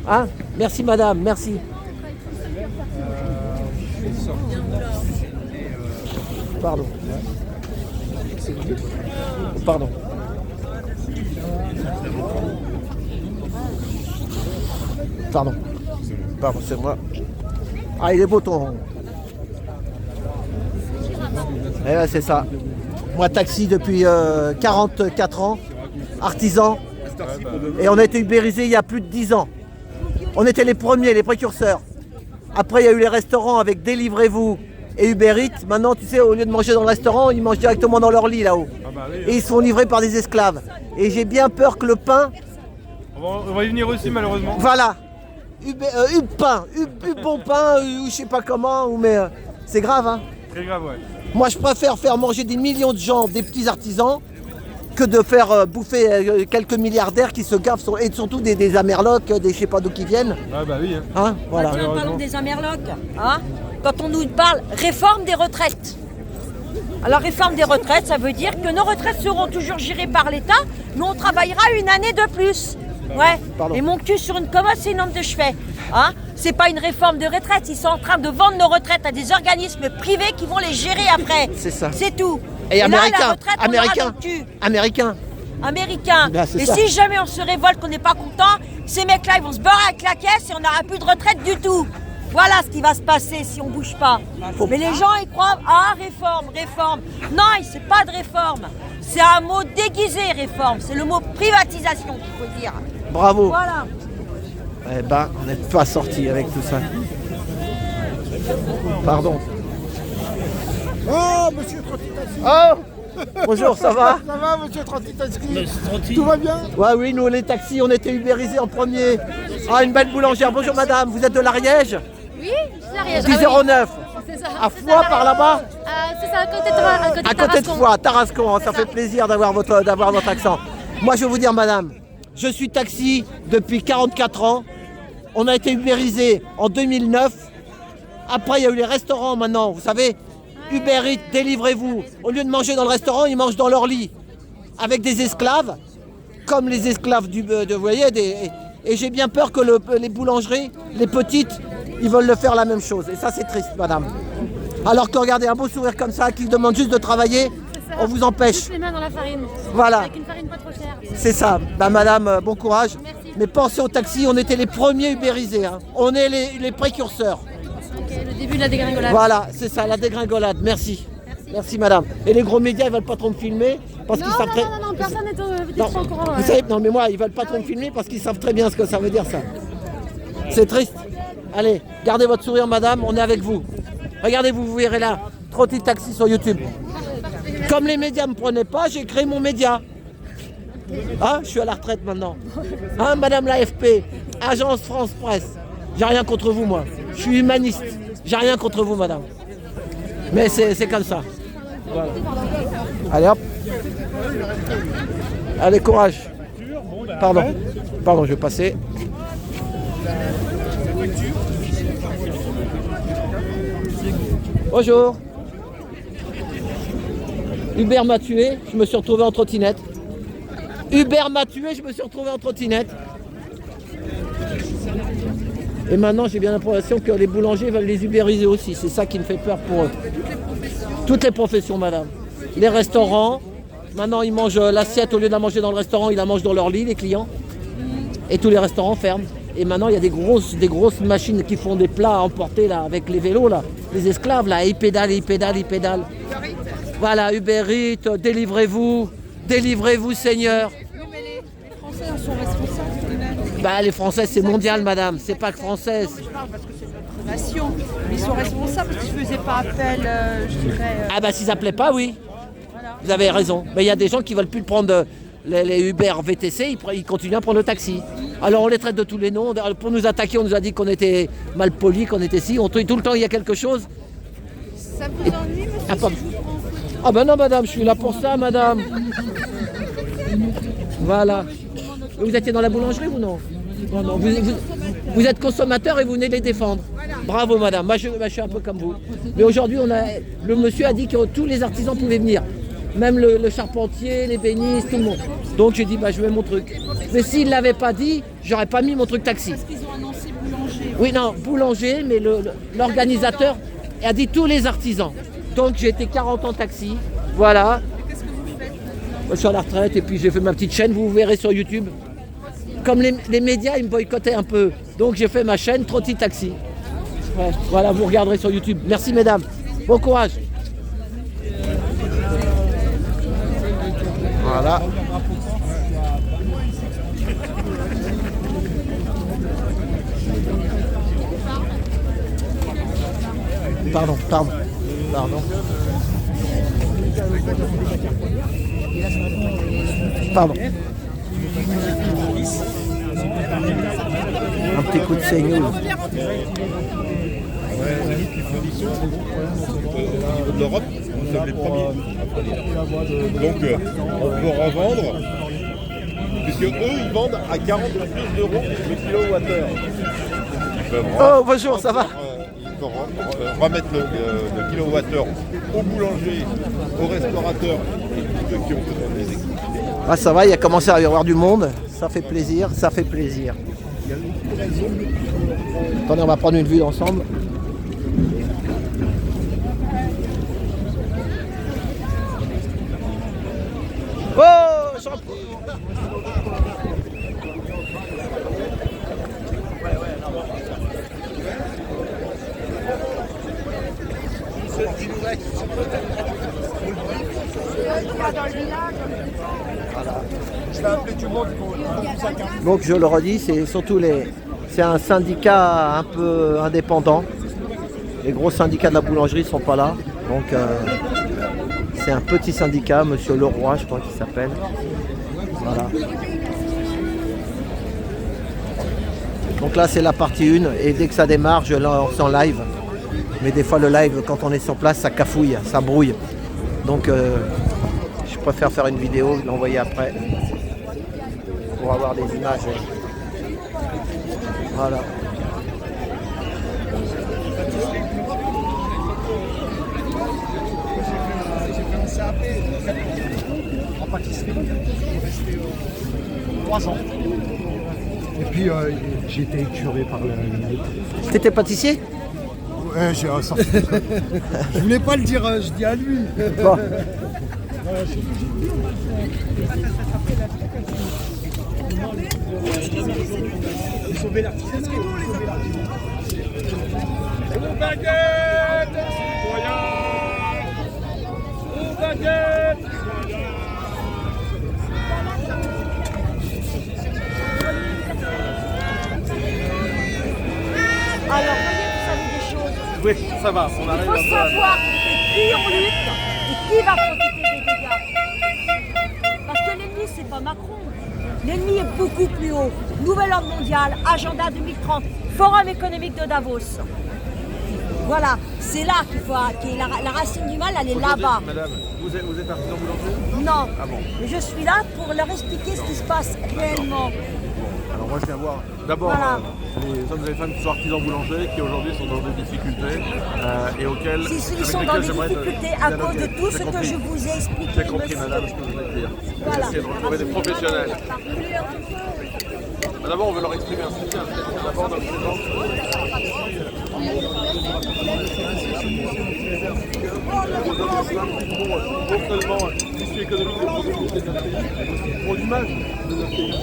Hein? Merci madame, merci. Pardon. Pardon. Pardon. Pardon, c'est moi. Ah, il est beau ton. Eh ben, c'est ça. Moi, taxi depuis 44 ans, artisan. Et on a été ubérisé il y a plus de 10 ans. On était les premiers, les précurseurs. Après, il y a eu les restaurants avec Délivrez-vous et Uber Eats. Maintenant, tu sais, au lieu de manger dans le restaurant, ils mangent directement dans leur lit là-haut. Et ils sont livrés par des esclaves. Et j'ai bien peur que le pain... On va y venir aussi, malheureusement. Voilà. Pain, bon pain, ou je sais pas comment, mais c'est grave, hein. Très grave, ouais. Moi, je préfère faire manger des millions de gens, des petits artisans, que de faire bouffer quelques milliardaires qui se gavent, et surtout des Amerlocs, des je sais pas d'où qui viennent. Ah bah oui. Hein, voilà. Maintenant, parlons des Amerlocs. Hein, quand on nous parle réforme des retraites. Alors, réforme des retraites, ça veut dire que nos retraites seront toujours gérées par l'État, mais on travaillera une année de plus. Ouais. Pardon. Et mon cul sur une commode, c'est une nombre de chevet. Hein, c'est pas une réforme de retraite. Ils sont en train de vendre nos retraites à des organismes privés qui vont les gérer après. C'est ça. C'est tout. Et là, américain, la retraite, on aura dans le cul. Américain. Ben, c'est et ça. si jamais on se révolte, qu'on n'est pas content, ces mecs-là, ils vont se barrer avec la caisse et on n'aura plus de retraite du tout. Voilà ce qui va se passer si on bouge pas. Mais les gens, ils croient, ah, réforme. Non, c'est pas de réforme. C'est un mot déguisé, réforme. C'est le mot privatisation qu'il faut dire. Bravo. Voilà. Eh ben, on n'est pas sorti avec tout ça. Pardon. Oh, monsieur Trotitaski. Oh, bonjour, ça va? Ça va, monsieur Trotitaski? Tout va bien? Ouais, oui, nous, les taxis, on était ubérisés en premier. Ah, une belle boulangère. Bonjour, madame. Vous êtes de l'Ariège? Oui, je suis d'Ariège. 1009. C'est ça. À Foix, par là-bas? C'est ça, à côté de À côté de Foix, Tarascon. Ça fait plaisir d'avoir votre accent. Moi, je vais vous dire, madame, je suis taxi depuis 44 ans. On a été ubérisés en 2009. Après, il y a eu les restaurants maintenant, vous savez. Uber Eats, Délivrez-vous. Au lieu de manger dans le restaurant, ils mangent dans leur lit. Avec des esclaves, comme les esclaves vous voyez, et j'ai bien peur que les boulangeries, les petites, ils veulent le faire la même chose. Et ça, c'est triste, madame. Alors que regardez, un beau sourire comme ça, qui demande juste de travailler, on vous empêche. Juste les mains dans la farine. Voilà. Avec une farine pas trop chère. C'est ça. Bah, madame, bon courage. Merci. Mais pensez au taxi, on était les premiers ubérisés. Hein. On est les précurseurs. Ok, le début de la dégringolade. Voilà, c'est ça, la dégringolade. Merci. Merci, madame. Et les gros médias, ils veulent pas trop me filmer parce qu'ils savent très... Non, personne n'est au courant. Vous savez, non, mais moi, ils veulent pas trop me filmer parce qu'ils savent très bien ce que ça veut dire, ça. C'est triste. Allez, gardez votre sourire, madame, on est avec vous. Regardez, vous verrez là, Trotti Taxi sur YouTube. Comme les médias ne me prenaient pas, j'ai créé mon média. Hein, je suis à la retraite maintenant. Hein, madame l'AFP, Agence France Presse. J'ai rien contre vous, moi. Je suis humaniste. J'ai rien contre vous, madame. Mais c'est comme ça. Voilà. Allez, hop. Allez, courage. Pardon. Pardon, je vais passer. Bonjour. Uber m'a tué, je me suis retrouvé en trottinette. Uber m'a tué, je me suis retrouvé en trottinette. Et maintenant, j'ai bien l'impression que les boulangers veulent les ubériser aussi. C'est ça qui me fait peur pour eux. Toutes les professions, madame. Les restaurants, maintenant ils mangent l'assiette, au lieu de la manger dans le restaurant, ils la mangent dans leur lit, les clients. Et tous les restaurants ferment. Et maintenant, il y a des grosses machines qui font des plats à emporter là, avec les vélos, là. Les esclaves, là, ils pédalent. Voilà, Uber Eats, Délivrez-vous, Seigneur. Oui, mais les Français en sont responsables. Bah, les Français, c'est mondial, madame. C'est pas que française. Je parle parce que c'est une nation. Ils sont responsables parce qu'ils ne faisaient pas appel, je dirais. Ah bah, s'ils appelaient pas, oui. Voilà. Vous avez raison. Mais il y a des gens qui veulent plus prendre les Uber VTC, ils continuent à prendre le taxi. Alors on les traite de tous les noms. Pour nous attaquer, on nous a dit qu'on était mal polis, qu'on était si. Tout le temps, il y a quelque chose. Ça vous ennuie, monsieur, si je vous prends en photo? Ah ben non, madame, je suis là pour ça, madame. Voilà. Vous étiez dans la boulangerie ou non? Non, non. Vous êtes consommateur et vous venez les défendre. Bravo, madame. Moi, je suis un peu comme vous. Mais aujourd'hui, le monsieur a dit que tous les artisans pouvaient venir. Même le charpentier, les bénistes, tout le monde. Donc j'ai dit, je mets mon truc. Mais s'il ne l'avait pas dit, j'aurais pas mis mon truc taxi. Parce qu'ils ont annoncé boulanger. Oui, non, boulanger, mais l'organisateur a dit tous les artisans. Donc j'ai été 40 ans taxi. Voilà. Qu'est-ce que vous faites? Moi, je suis à la retraite et puis j'ai fait ma petite chaîne, vous verrez sur YouTube. Comme les médias, ils me boycottaient un peu. Donc j'ai fait ma chaîne Trotti Taxi. Ouais, voilà, vous regarderez sur YouTube. Merci mesdames. Bon courage. Voilà. Pardon. Un petit coup de saignée. Au niveau de l'Europe, nous sommes les premiers. Donc on peut revendre, puisque eux ils vendent à 40 plus d'euros le kilowattheure. Oh bonjour, ça va? Ils peuvent remettre le kilowattheure aux boulangers, aux restaurateurs et tous ceux qui ont besoin des équipes. Ah ça va, il a commencé à y avoir du monde. Ça fait plaisir, ça fait plaisir. Attendez, on va prendre une vue ensemble. Oh, Je vais appeler tout le monde pour ça. Donc je le redis, c'est un syndicat un peu indépendant. Les gros syndicats de la boulangerie ne sont pas là. Donc c'est un petit syndicat, Monsieur Leroy, je crois qu'il s'appelle. Voilà. Donc là c'est la partie 1 et dès que ça démarre, je lance en live. Mais des fois le live, quand on est sur place, ça cafouille, ça brouille. Donc je préfère faire une vidéo, l'envoyer après. Pour avoir des images. Voilà. En pâtisserie, j'ai resté 3 ans. Et puis j'ai été écuré par la... T'étais pâtissier? Ouais, j'ai un sorti. Je voulais pas le dire, je dis à lui. Bon. Sauver l'artisan. Aux baguettes, citoyens. Aux baguettes, citoyens. Alors, voyez, vous savez des choses. Oui, ça va, on Il arrive faut savoir qui on lutte et qui va profiter des dégâts. Parce que l'ennemi, c'est pas Macron. L'ennemi est beaucoup plus haut. Nouvel ordre mondial, agenda 2030, forum économique de Davos. Voilà, c'est là qu'il faut. La racine du mal, elle est là-bas. Madame, vous êtes artisan boulanger? Non, Ah bon. mais je suis là pour leur expliquer ce qui se passe réellement. Alors moi je viens voir d'abord Voilà. les hommes et les femmes qui sont artisans boulangers, qui aujourd'hui sont dans des difficultés et auxquels... Ils sont dans des difficultés à cause de tout ce que je vous ai expliqué. J'ai compris monsieur. madame ce que vous venez de dire. Voilà. Essayez de retrouver des professionnels. D'abord on veut leur exprimer un soutien. D'abord notre présence. Non seulement l'issue économique de productivité de notre pays, mais aussi pour l'image de notre pays.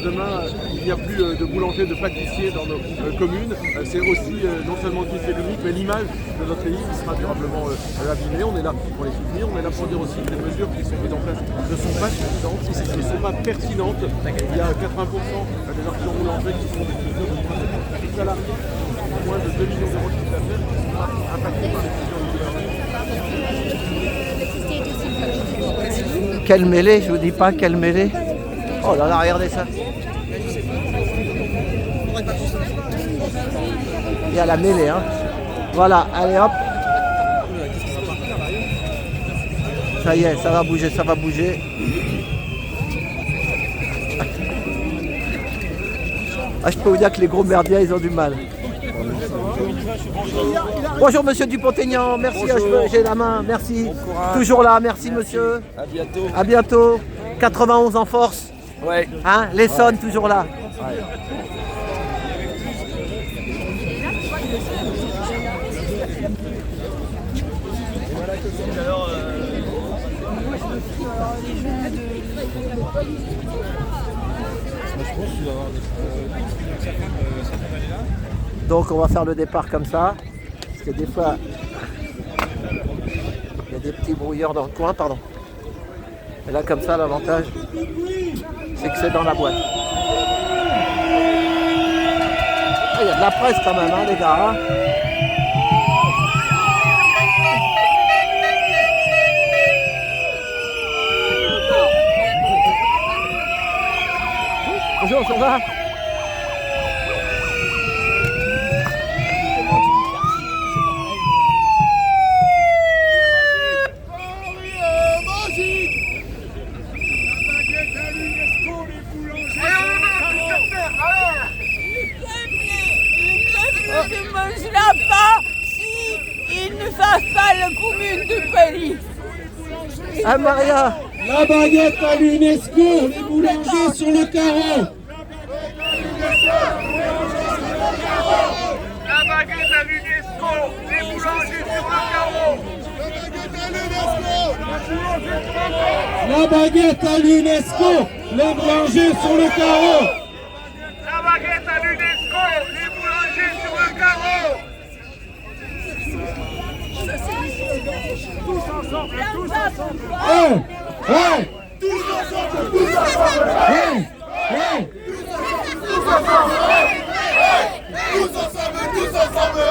Demain, il n'y a plus de boulangers, de pâtissiers dans nos communes. C'est aussi non seulement l'issue économique, mais l'image de notre pays qui sera durablement abîmée. On est là pour les soutenir, on est là pour dire aussi que les mesures qui sont mises en place ne sont pas suffisantes, ne sont pas pertinentes. Il y a 80% des artisans boulangers qui sont des salariés, moins de 2 millions d'euros de chiffre d'affaires, qui sont impactés par les décisions du gouvernement. Ok. Quelle mêlée, je vous dis pas, quelle mêlée. Oh là là, regardez ça. Il y a la mêlée, hein. Voilà, allez hop. Ça y est, ça va bouger, ça va bouger. Ah, je peux vous dire que les gros merdiens, ils ont du mal. Bonjour monsieur Dupont-Aignan, merci, j'ai la main, merci. Toujours là, merci monsieur. À bientôt. À bientôt. 91 en force. Ouais. Hein, l'Essonne toujours là. Ouais. Donc on va faire le départ comme ça. Parce que des fois, il y a des petits brouilleurs dans le coin, pardon. Et là comme ça, l'avantage, c'est que c'est dans la boîte. Il y a de la presse quand même, hein, les gars. Hein. Bonjour, ça va? Ne mangera pas si il ne fasse pas la commune de Paris. Ah Maria, la baguette à l'UNESCO, les boulangers sur le carreau. La baguette à l'UNESCO, les boulangers sur le carreau. La baguette à l'UNESCO, les boulangers sur le carreau. La baguette à l'UNESCO, les boulangers sur le carreau. Tous ensemble, tous ensemble. Hey, hey. Tous ensemble, tous ensemble. Hey, hey. Tous ensemble, tous ensemble, tous ensemble.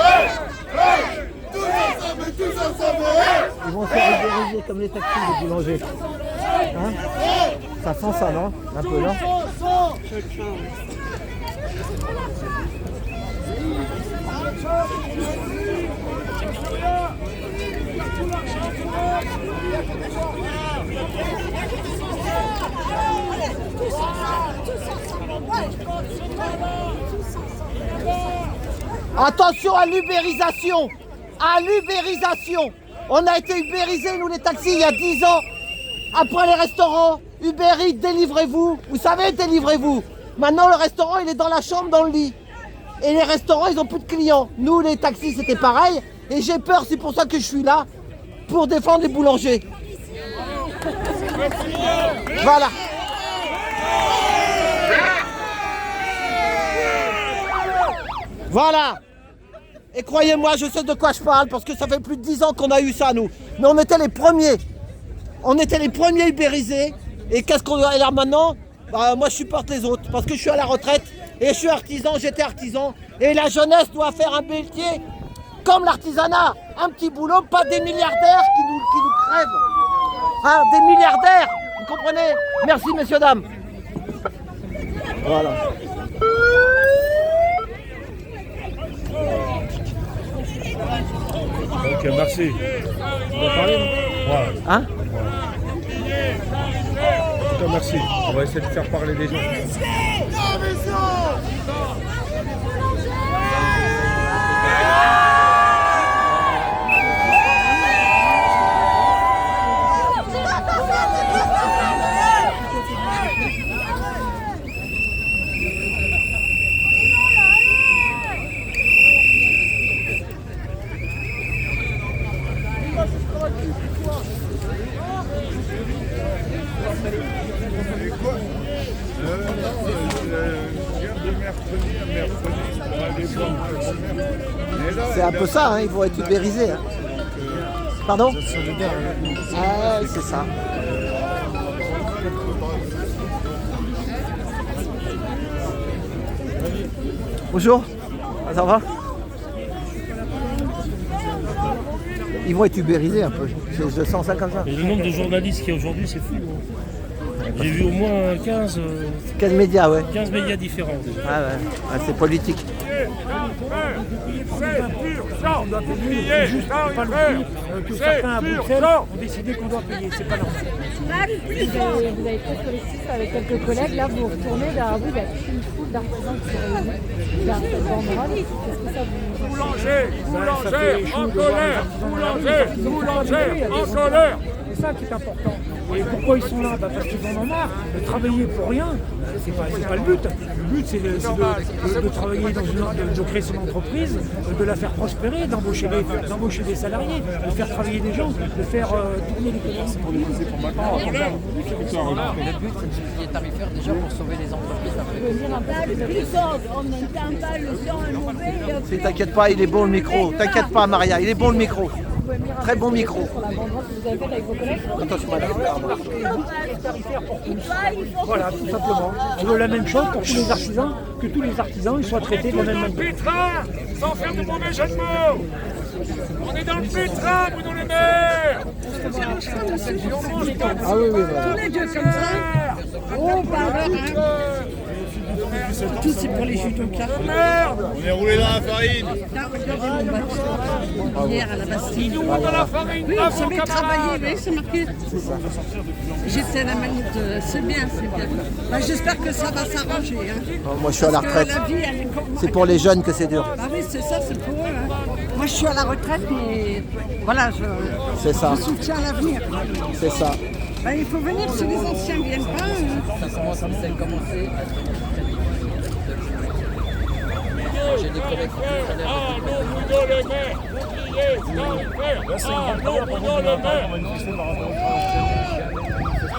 Tous ensemble, tous ensemble. Ils vont se faire ubériser comme les taxis, les boulangers. Hein? Ça sent ça, non? Un peu, non? Attention à l'ubérisation! À l'ubérisation! On a été ubérisés, nous les taxis, il y a 10 ans. Après les restaurants, Uber Eats, délivrez-vous. Vous savez, délivrez-vous. Maintenant, le restaurant, il est dans la chambre, dans le lit. Et les restaurants, ils n'ont plus de clients. Nous, les taxis, c'était pareil. Et j'ai peur, c'est pour ça que je suis là, pour défendre les boulangers. Voilà. Voilà. Et croyez-moi, je sais de quoi je parle, parce que ça fait plus de 10 ans qu'on a eu ça, nous. Mais on était les premiers. On était les premiers ubérisés. Et qu'est-ce qu'on a là maintenant? Bah, moi, je supporte les autres, parce que je suis à la retraite. Et je suis artisan, j'étais artisan. Et la jeunesse doit faire un métier comme l'artisanat. Un petit boulot, pas des milliardaires qui nous crèvent. Hein, des milliardaires, vous comprenez? Merci, messieurs, dames. Voilà. Ok, merci. On va parler, non? Ouais. Hein? En tout cas, merci. On va essayer de faire parler des gens. C'est un peu ça, hein, ils vont être ubérisés. Hein. Pardon? Ah, c'est ça. Bonjour, ça va? ils vont être ubérisés un peu. Je sens ça comme ça. Et le nombre de journalistes qu'il y a aujourd'hui, c'est fou. Hein. J'ai vu au moins 15 médias, ouais. 15 médias différents. Déjà. Ah ouais, ouais, c'est politique. On doit payer, juste pas le prix que certains à Bruxelles ont décidé qu'on doit payer, c'est pas normal. Vous avez pris le collectif avec quelques collègues, là vous retournez vers vous, il y a une foule d'artisans qui sont réunis vers cette banderole. Qu'est-ce que ça vous... Boulanger en colère, boulanger en colère. C'est ça qui est important. Et pourquoi ils sont là? Parce qu'ils en ont marre de travailler pour rien. C'est pas le but. Le but, c'est de travailler de créer son entreprise, de la faire prospérer, d'embaucher des salariés, de faire travailler des gens, de faire tourner l'économie. Le but, c'est le bouclier tarifaire déjà pour sauver les entreprises. On n'entend pas le son mauvais. Si t'inquiète pas, il est bon le micro. T'inquiète pas Maria, il est bon le micro. Très bon micro. Sur la banderole que vous avez faite avec vos collègues. Attention madame. Voilà, tout simplement. On veut la même chose pour tous les artisans, que tous les artisans ils soient traités de la même manière. Pétrin, sans faire de mauvais jeu de mots. On est dans le pétrin, Bruno Le Maire. Ah oui, oui, Tous les deux comme ça. Oh, pardon. Tout c'est pour les judokas. On est roulé dans la farine. Regardez mon bateau. Hier à la Bastille. Nous, on a la farine. Oui, on savait travailler, oui, c'est marqué. J'étais à la manite, c'est bien, c'est bien. Bah, j'espère que ça va s'arranger. Hein. Oh, moi je suis à la Parce retraite. que la vie, elle est C'est pour les jeunes que c'est dur. Ah oui, c'est ça, c'est pour eux. Hein. Moi, je suis à la retraite, mais voilà, C'est ça. je soutiens l'avenir. C'est ça. Bah, il faut venir si les anciens ne viennent pas. Ça a commencé. J'ai des collègues qui ont Ah non, Bruno Le Maire. Bouclier tarifaire. Ah non, Bruno Le Maire.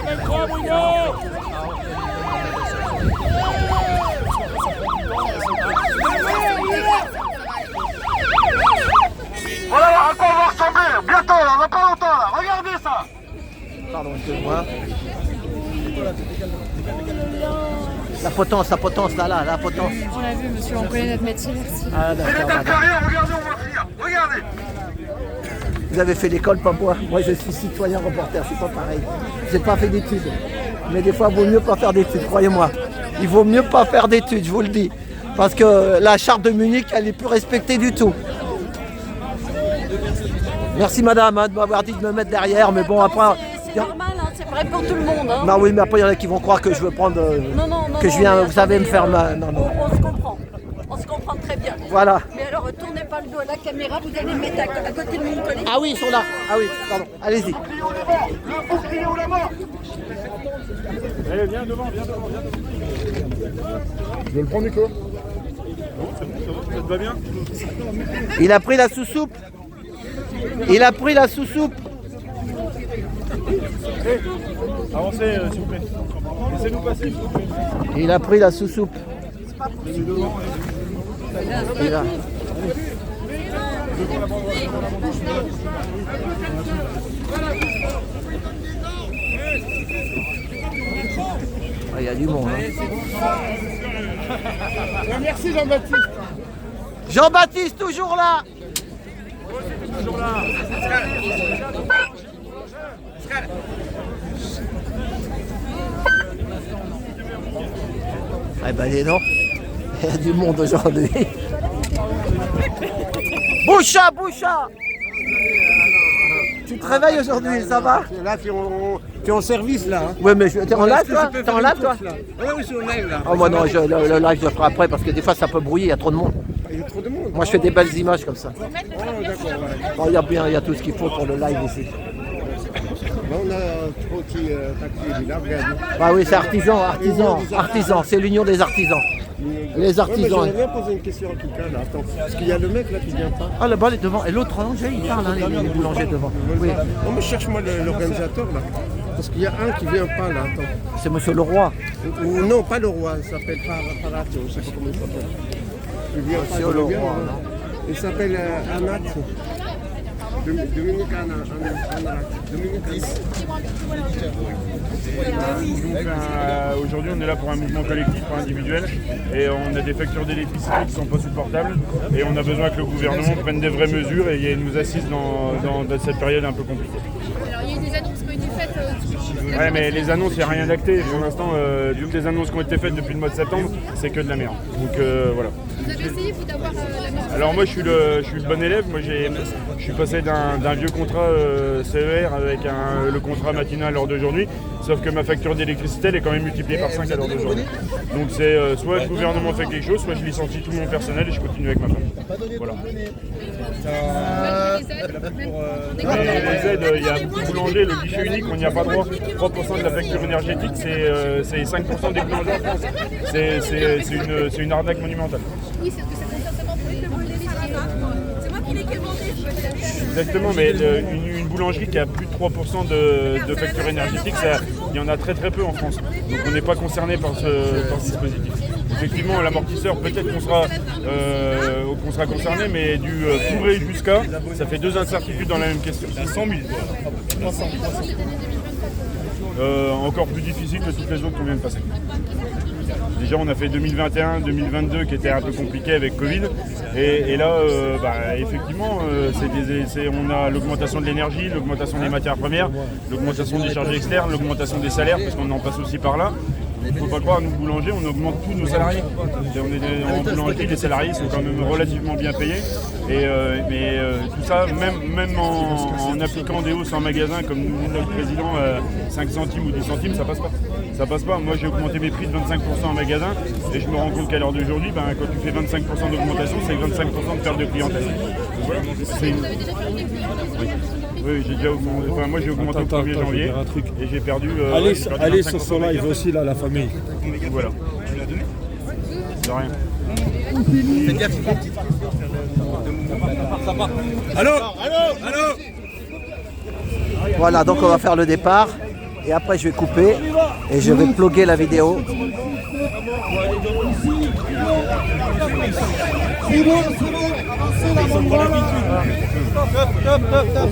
Avec toi, Bruno. Voilà à quoi on va ressembler. Bientôt, là, on n'a pas longtemps, là. Regardez ça. Pardon, excuse-moi. La potence, là, la potence. On l'a vu, monsieur, on connaît notre métier, merci. Ah Et d'accord, l'état de madame. carrière, regardez, on va finir. Regardez. Vous avez fait l'école, pas moi. Moi, je suis citoyen reporter, c'est pas pareil. J'ai pas fait d'études. Mais des fois, il vaut mieux pas faire d'études, croyez-moi. Il vaut mieux pas faire d'études, je vous le dis. Parce que la charte de Munich, elle n'est plus respectée du tout. Merci madame hein, de m'avoir dit de me mettre derrière, mais bon après... C'est normal, hein, c'est vrai pour tout le monde. Hein. Non oui, mais après il y en a qui vont croire que je veux prendre... Non, que je viens, vous savez, me faire ma... Non. On se comprend très bien. Voilà. Mais alors, tournez pas le dos à la caméra, vous allez me mettre à côté de mon collègue. Ah oui, ils sont là. Ah oui, pardon. Allez-y. Le bouclier ou la mort. Allez, viens devant. Je vais le prendre, Nico. Non, c'est bon, ça te va bien? Il a pris la sous-soupe. Avancez, s'il vous plaît. Laissez-nous passer, s'il vous plaît. Il a pris la sous-soupe. Et là. Ah, il y a du monde. Hein. Merci Jean-Baptiste. Jean-Baptiste, toujours là. Toujours là. Eh ben dis donc, il y a du monde aujourd'hui. Boucha. Tu te réveilles aujourd'hui, ça va? Là, tu es en service, là. Hein. Oui, mais t'es en live, toi? T'es en live, toi? Oui, je suis en live, là. Oh, moi, non, le live, je le ferai après parce que des fois, ça peut brouiller, il y a trop de monde. Il y a trop de monde. Moi, je fais des belles images comme ça. Oh, d'accord, ouais. Oh, il y a tout ce qu'il faut pour le live ici. On a trop qui taxi, là, regardez. Bah oui, c'est artisan. C'est l'union des artisans. Les artisans. J'aimerais bien poser une question à quelqu'un, là. Attends, parce qu'il y a le mec, là, qui vient pas. Ah, là-bas, il est devant. Et l'autre boulanger, il parle, hein, les boulangers devant. Oui. Non, mais cherche-moi l'organisateur, là. Parce qu'il y a un qui vient pas, là. Attends. C'est monsieur Leroy. Ou non, pas Leroy, il s'appelle Parato, je sais pas comment il s'appelle. Il vient pas, Monsieur Leroy, il s'appelle Anat. Aujourd'hui, on est là pour un mouvement collectif, pas individuel, et on a des factures d'électricité qui ne sont pas supportables, et on a besoin que le gouvernement prenne des vraies mesures et nous assiste dans cette période un peu compliquée. Alors, il y a eu des annonces qui ont été faites. Ouais, mais les annonces, il n'y a rien d'acté. Pour l'instant, toutes les annonces qui ont été faites depuis le mois de septembre, c'est que de la merde. Donc voilà. Vous avez essayé, vous, d'avoir la mort? Alors moi, je suis le bon élève. Moi, je suis passé d'un vieux contrat CER avec le contrat matinal à l'heure d'aujourd'hui. Sauf que ma facture d'électricité, elle est quand même multipliée par 5 à l'heure d'aujourd'hui. Donc c'est soit le gouvernement fait quelque chose, soit je licencie tout mon personnel et je continue avec ma femme. Voilà. Les aides, il y a beaucoup de boulangers, le guichet unique, on n'y a pas droit. 3% de la facture énergétique, c'est 5% des boulangers en France. C'est une arnaque monumentale. Oui, c'est que c'est essentiellement pour les c'est moi qui l'ai commandé. Exactement, mais une boulangerie qui a plus de 3% de facture énergétique, il y en a très très peu en France. Donc on n'est pas concerné par ce dispositif. Effectivement, l'amortisseur, peut-être qu'on sera concerné, mais du pourré jusqu'à, ça fait deux incertitudes dans la même question. À 100 000. Encore plus difficile que toutes les autres qu'on vient de passer. Déjà, on a fait 2021, 2022 qui était un peu compliqué avec Covid. Et là, effectivement, on a l'augmentation de l'énergie, l'augmentation des matières premières, l'augmentation des charges externes, l'augmentation des salaires, parce qu'on en passe aussi par là. Il ne faut pas croire, nous boulangers, on augmente tous nos salariés. En boulangerie, les salariés sont quand même relativement bien payés. Mais tout ça, même en appliquant des hausses en magasin, comme nous dit notre président, 5 centimes ou 10 centimes, ça passe pas. Ça passe pas. Moi, j'ai augmenté mes prix de 25% en magasin et je me rends compte qu'à l'heure d'aujourd'hui, quand tu fais 25% d'augmentation, c'est 25% de perte de clientèle. Voilà. Oui, j'ai déjà augmenté. Enfin, moi, j'ai augmenté au 1er janvier et j'ai perdu. Allez sur son live aussi, là, la famille. Voilà. De rien. Faites gaffe, Allô. Voilà, donc on va faire le départ. Et après je vais couper et je vais plugger la vidéo.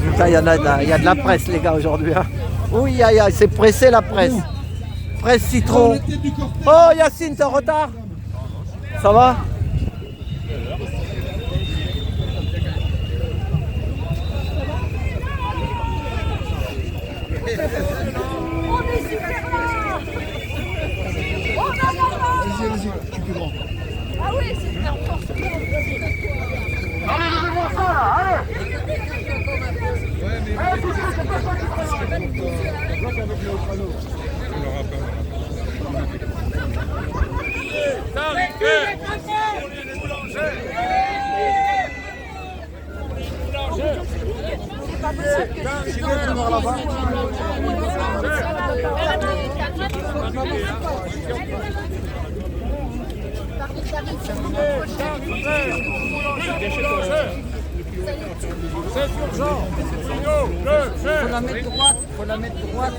Putain, il y a de la presse les gars aujourd'hui. Hein. Oui, c'est pressé la presse. Presse citron. Oh Yacine, t'es en retard? Ça va? Vas-y, tu peux grand. Ah oui, c'est bien fort. Allez, je vais voir ça là, allez. Allez, tout C'est urgent. Faut la mettre droite. Faut la mettre droite.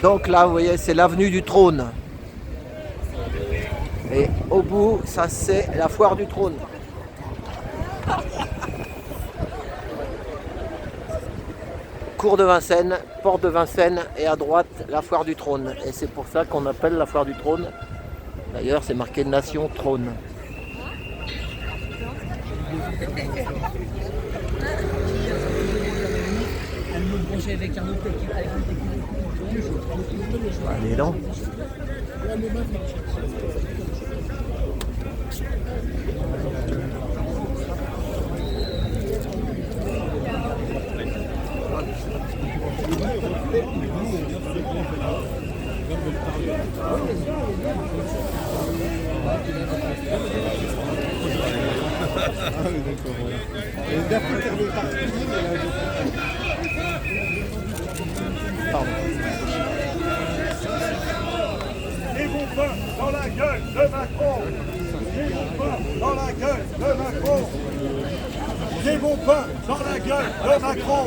Donc là, vous voyez, c'est l'avenue du Trône. Et au bout, ça c'est la foire du Trône. Cours de Vincennes, porte de Vincennes et à droite la foire du Trône. Et c'est pour ça qu'on appelle la foire du Trône. D'ailleurs, c'est marqué Nation Trône. Allez, non. Des bons pains dans la gueule de Macron. Des bons pains dans la gueule de Macron. Des bons pains dans la gueule de Macron.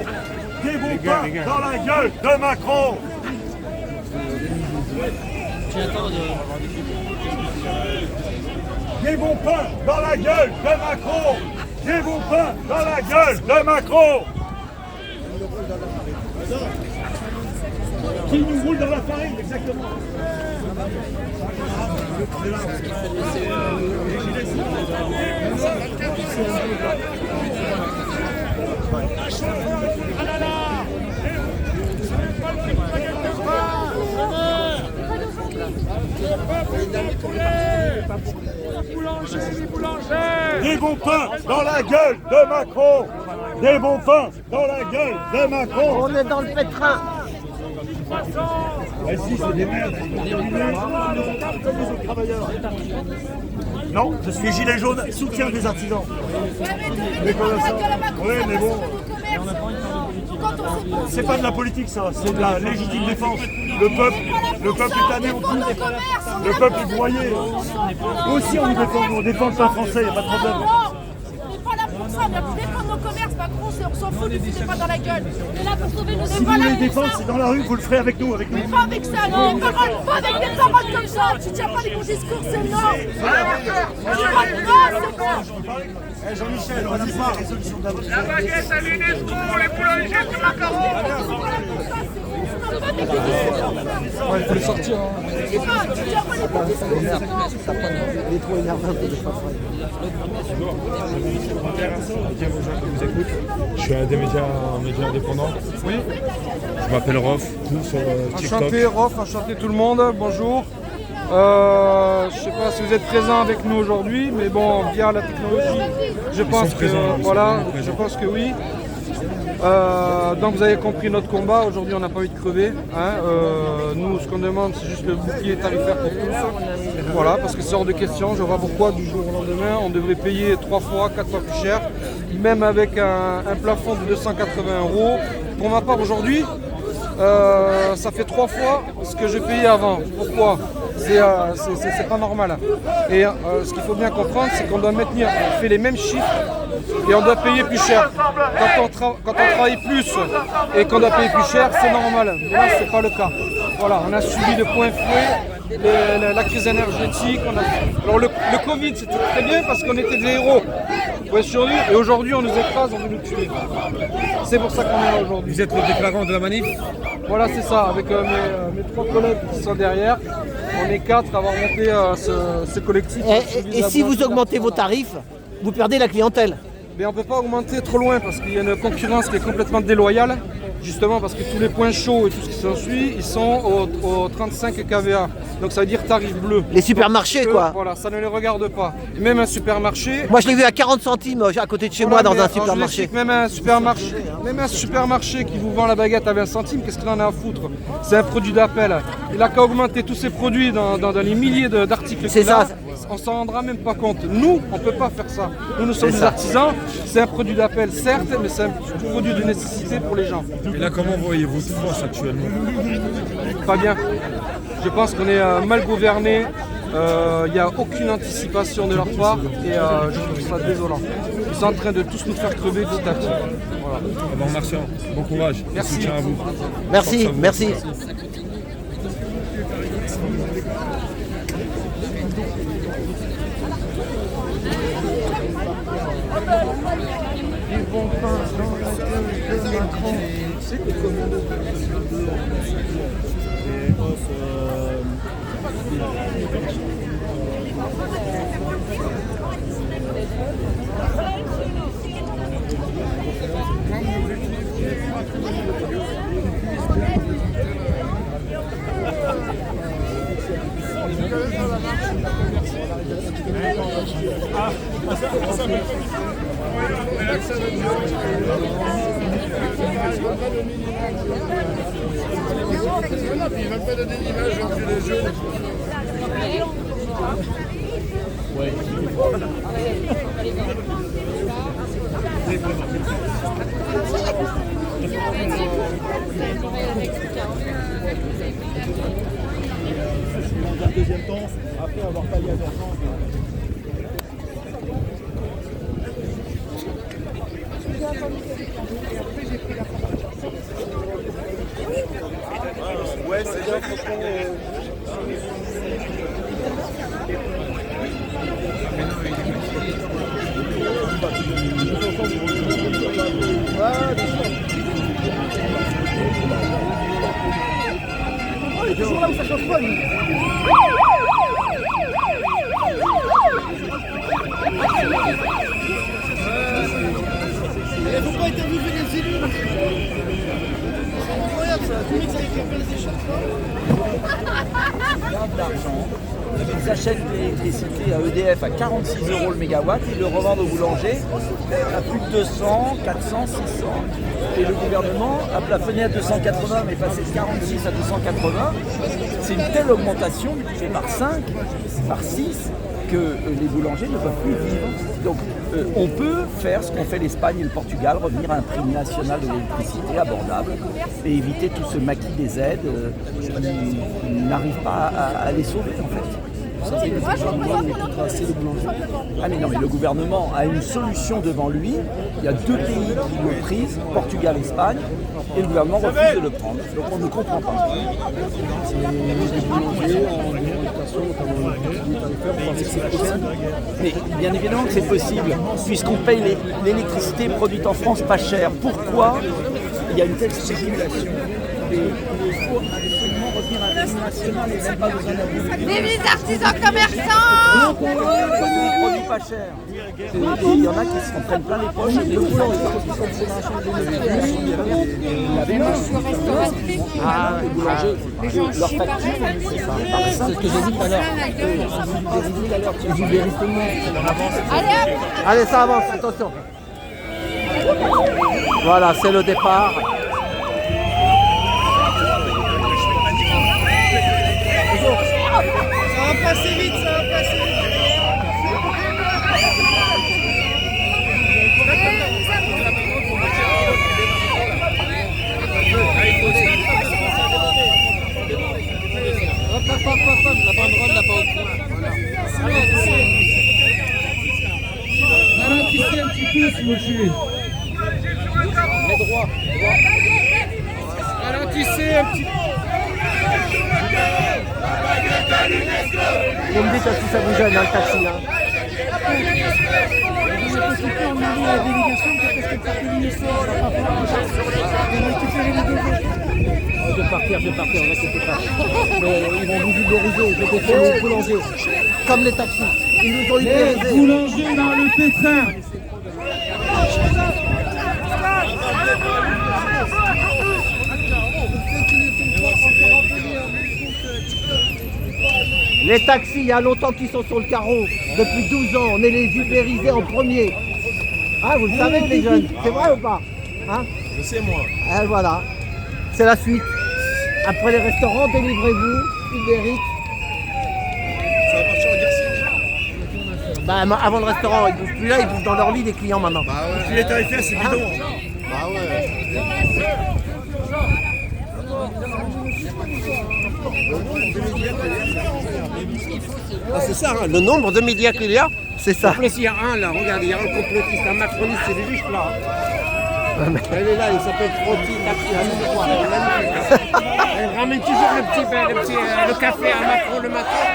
Des bons pains dans la gueule de Macron. Des bons pains dans la gueule de Macron. Des bons pains dans la gueule de Macron. Qui nous roule dans la farine, exactement. Des bons pains dans la gueule de Macron. Des bons pains dans la gueule de Macron. On est dans le pétrin. Si, c'est des merdes. Non, je suis gilet jaune, soutien des artisans. Les commerçants. Oui, mais bon. C'est pas de la politique, ça, c'est de la légitime défense. Le peuple est tanné au cou. Le peuple est broyé. Nous aussi, on défend le pain français, il n'y a pas de problème. On n'est pas là pour ça, on est là pour défendre nos commerces. Macron, on s'en fout, ne foutez pas dans la gueule. On est là pour sauver nos Si vous voulez les défendre, c'est dans la rue, vous le ferez avec nous. Mais pas avec ça, non, pas avec des paroles comme ça. Tu tiens pas les bons discours, c'est non. Jean-Michel, on dit pas. La baguette à l'UNESCO, les boulangers du macaron. Il faut le sortir. Tu tiens pas les bons discours, c'est non. Il est trop énervant de pas Je suis un des médias indépendants. Oui. Je m'appelle Rof, sur TikTok. Enchanté Rof, enchanté tout le monde, bonjour. Je ne sais pas si vous êtes présents avec nous aujourd'hui, mais bon, via la technologie, je pense que oui. Donc vous avez compris notre combat, aujourd'hui on n'a pas envie de crever. Nous ce qu'on demande c'est juste le bouclier tarifaire pour tous. Voilà, parce que c'est hors de question, je vois pourquoi du jour au lendemain on devrait payer 3 fois, 4 fois plus cher, même avec un plafond de 280 €. Pour ma part aujourd'hui, ça fait 3 fois ce que je payais avant. Pourquoi ? C'est pas normal. Et ce qu'il faut bien comprendre, c'est qu'on doit maintenir, on fait les mêmes chiffres et on doit payer plus cher. Quand on travaille plus et qu'on doit payer plus cher, c'est normal. Mais là, c'est pas le cas. Voilà, on a subi de plein fouet la crise énergétique. Alors le Covid, c'était très bien parce qu'on était des héros. Ouais, sur lui, et aujourd'hui, on nous écrase, on veut nous tuer. C'est pour ça qu'on est là aujourd'hui. Vous êtes le déclarant de la manif ? Voilà, c'est ça, avec mes 3 collègues qui sont derrière. On est 4 à avoir monté ce collectif. Et si vous augmentez vos tarifs, vous perdez la clientèle. Mais on ne peut pas augmenter trop loin parce qu'il y a une concurrence qui est complètement déloyale. Justement parce que tous les points chauds et tout ce qui s'ensuit, ils sont au 35 kVA. Donc ça veut dire tarif bleu. Les supermarchés quoi. Voilà, ça ne les regarde pas. Et même un supermarché... Moi je l'ai vu à 40 centimes à côté de chez moi dans un supermarché. Même un supermarché qui vous vend la baguette à 20 centimes, qu'est-ce qu'il en a à foutre? C'est un produit d'appel. Il n'a qu'à augmenter tous ses produits dans les milliers d'articles qu'il a. On s'en rendra même pas compte. Nous, on ne peut pas faire ça. Nous sommes des artisans. C'est un produit d'appel, certes, mais c'est un produit de nécessité pour les gens. Et là, comment voyez-vous France actuellement? Pas bien. Je pense qu'on est mal gouverné. Il n'y a aucune anticipation de leur part et je trouve ça désolant. Ils sont en train de tous nous faire crever petit à petit. Voilà. Bon marchand, bon courage. Merci. Soutien à vous. Merci, merci. Du bon pain dans la gueule de Macron. C'est des commandes. Il va pas donner l'image entre les jeunes. Dans un deuxième temps, après avoir pallié à l'urgence. Ouais, c'est bien, franchement. l'électricité à EDF à 46 € le mégawatt et le revendre au boulanger à plus de 200, 400, 600. Et le gouvernement a plafonné à 280, mais passé de 46 à 280. C'est une telle augmentation multipliée par 5, par 6, que les boulangers ne peuvent plus vivre. Donc on peut faire ce qu'ont fait l'Espagne et le Portugal, revenir à un prix national de l'électricité abordable et éviter tout ce maquis des aides qui n'arrive pas à les sauver en fait. Ah mais non, mais le gouvernement a une solution devant lui. Il y a 2 pays qui l'ont prise, Portugal et Espagne, et le gouvernement refuse de le prendre. Donc on ne comprend pas. Mais bien évidemment que c'est possible, puisqu'on paye l'électricité produite en France pas cher. Pourquoi il y a une telle spéculation? Et il faut absolument revenir à un prix national et même pas besoin d'avoir. Vive les artisans commerçants! Des produits pas chers. Il y en a qui se prennent plein les poches. Les boulangers qui sont sur un champ de leur facture, c'est ce que j'ai dit tout à l'heure. Allez, ça avance, attention. Voilà, c'est le départ. Ça va passer vite, ça va passer vite. La banderole n'a pas au point. Ralentissez un petit peu, s'il vous plaît. Mais droit. Ralentissez un petit peu. Vous me dites si ça vous gêne dans le taxi. Hein. Je peux demander à la délégation qu'est-ce que le parti ministère va pas faire. On va récupérer les 2 autres. Je vais partir, ne vous inquiétez pas. Mais ils vont vous ubériser, je vais faire les boulangers. Comme les taxis. Ils nous ont ubérisés. Les boulangers dans le pétrin. Les taxis, il y a longtemps qu'ils sont sur le carreau. Depuis 12 ans, on est les ubérisés en premier. Ah, vous le savez les jeunes, c'est vrai ou pas hein? Je sais moi. Ah, voilà, c'est la suite. Après les restaurants, délivrez-vous, Uber Eats. Ça va partir en guerre civile. Bah, avant le restaurant, ils ne bouffent plus là, ils bouffent dans leur lit des clients maintenant. Bah ouais. Si les tarifaires, c'est bidon. Bah ouais. Ah, c'est ça, hein, le nombre de médias qu'il y a. C'est ça. En plus, il y a un là, regardez, il y a un complotiste, un macroniste, c'est lui juste là. Elle est là, il s'appelle Frotti, elle ramène toujours le café à Macron le matin.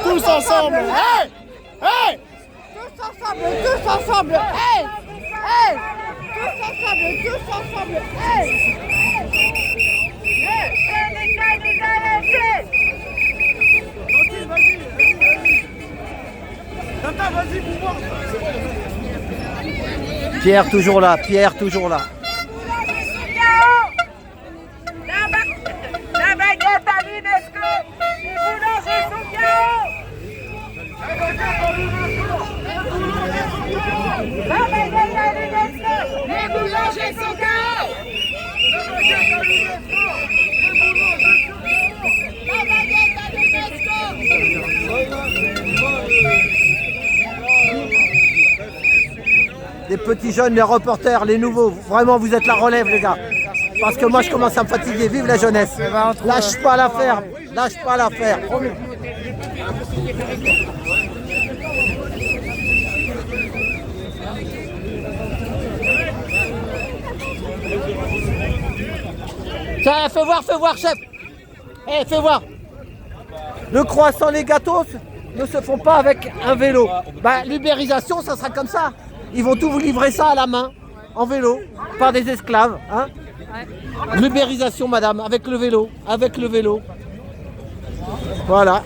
Tous ensemble, Pierre toujours là, Pierre toujours là. La baguette à l'UNESCO, les boulangers sont KO. La baguette à l'UNESCO, les boulangers sont KO. La baguette à l'UNESCO. Les petits jeunes, les reporters, les nouveaux, vraiment vous êtes la relève les gars. Parce que moi je commence à me fatiguer, vive la jeunesse. Lâche pas l'affaire, lâche pas l'affaire. Tiens, fais voir chef. Eh, fais voir. Le croissant, les gâteaux ne se font pas avec un vélo. Bah, l'ubérisation, ça sera comme ça. Ils vont tout vous livrer ça à la main, en vélo, par des esclaves. Hein. L'ubérisation, madame, avec le vélo. Avec le vélo. Voilà.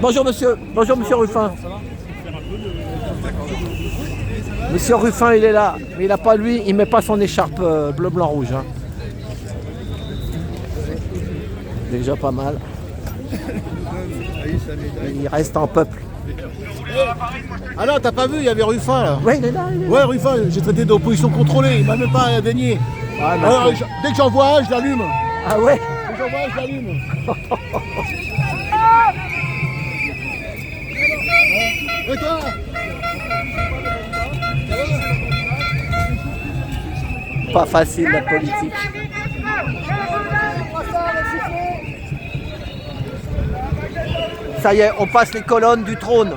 Bonjour monsieur Ruffin. Monsieur Ruffin il est là, mais il n'a pas lui, il met pas son écharpe bleu, blanc, rouge. Hein. Déjà pas mal. Il reste en peuple. Ah non, t'as pas vu, il y avait Ruffin là. Ouais, il est là. Ouais, Ruffin, j'ai traité d'opposition contrôlée, il m'a même pas daigné. Ah, alors, dès que j'en vois un, je l'allume. Ah ouais. Dès que j'en vois un, je l'allume. Et toi? Pas facile la politique. Ça y est, on passe les colonnes du trône.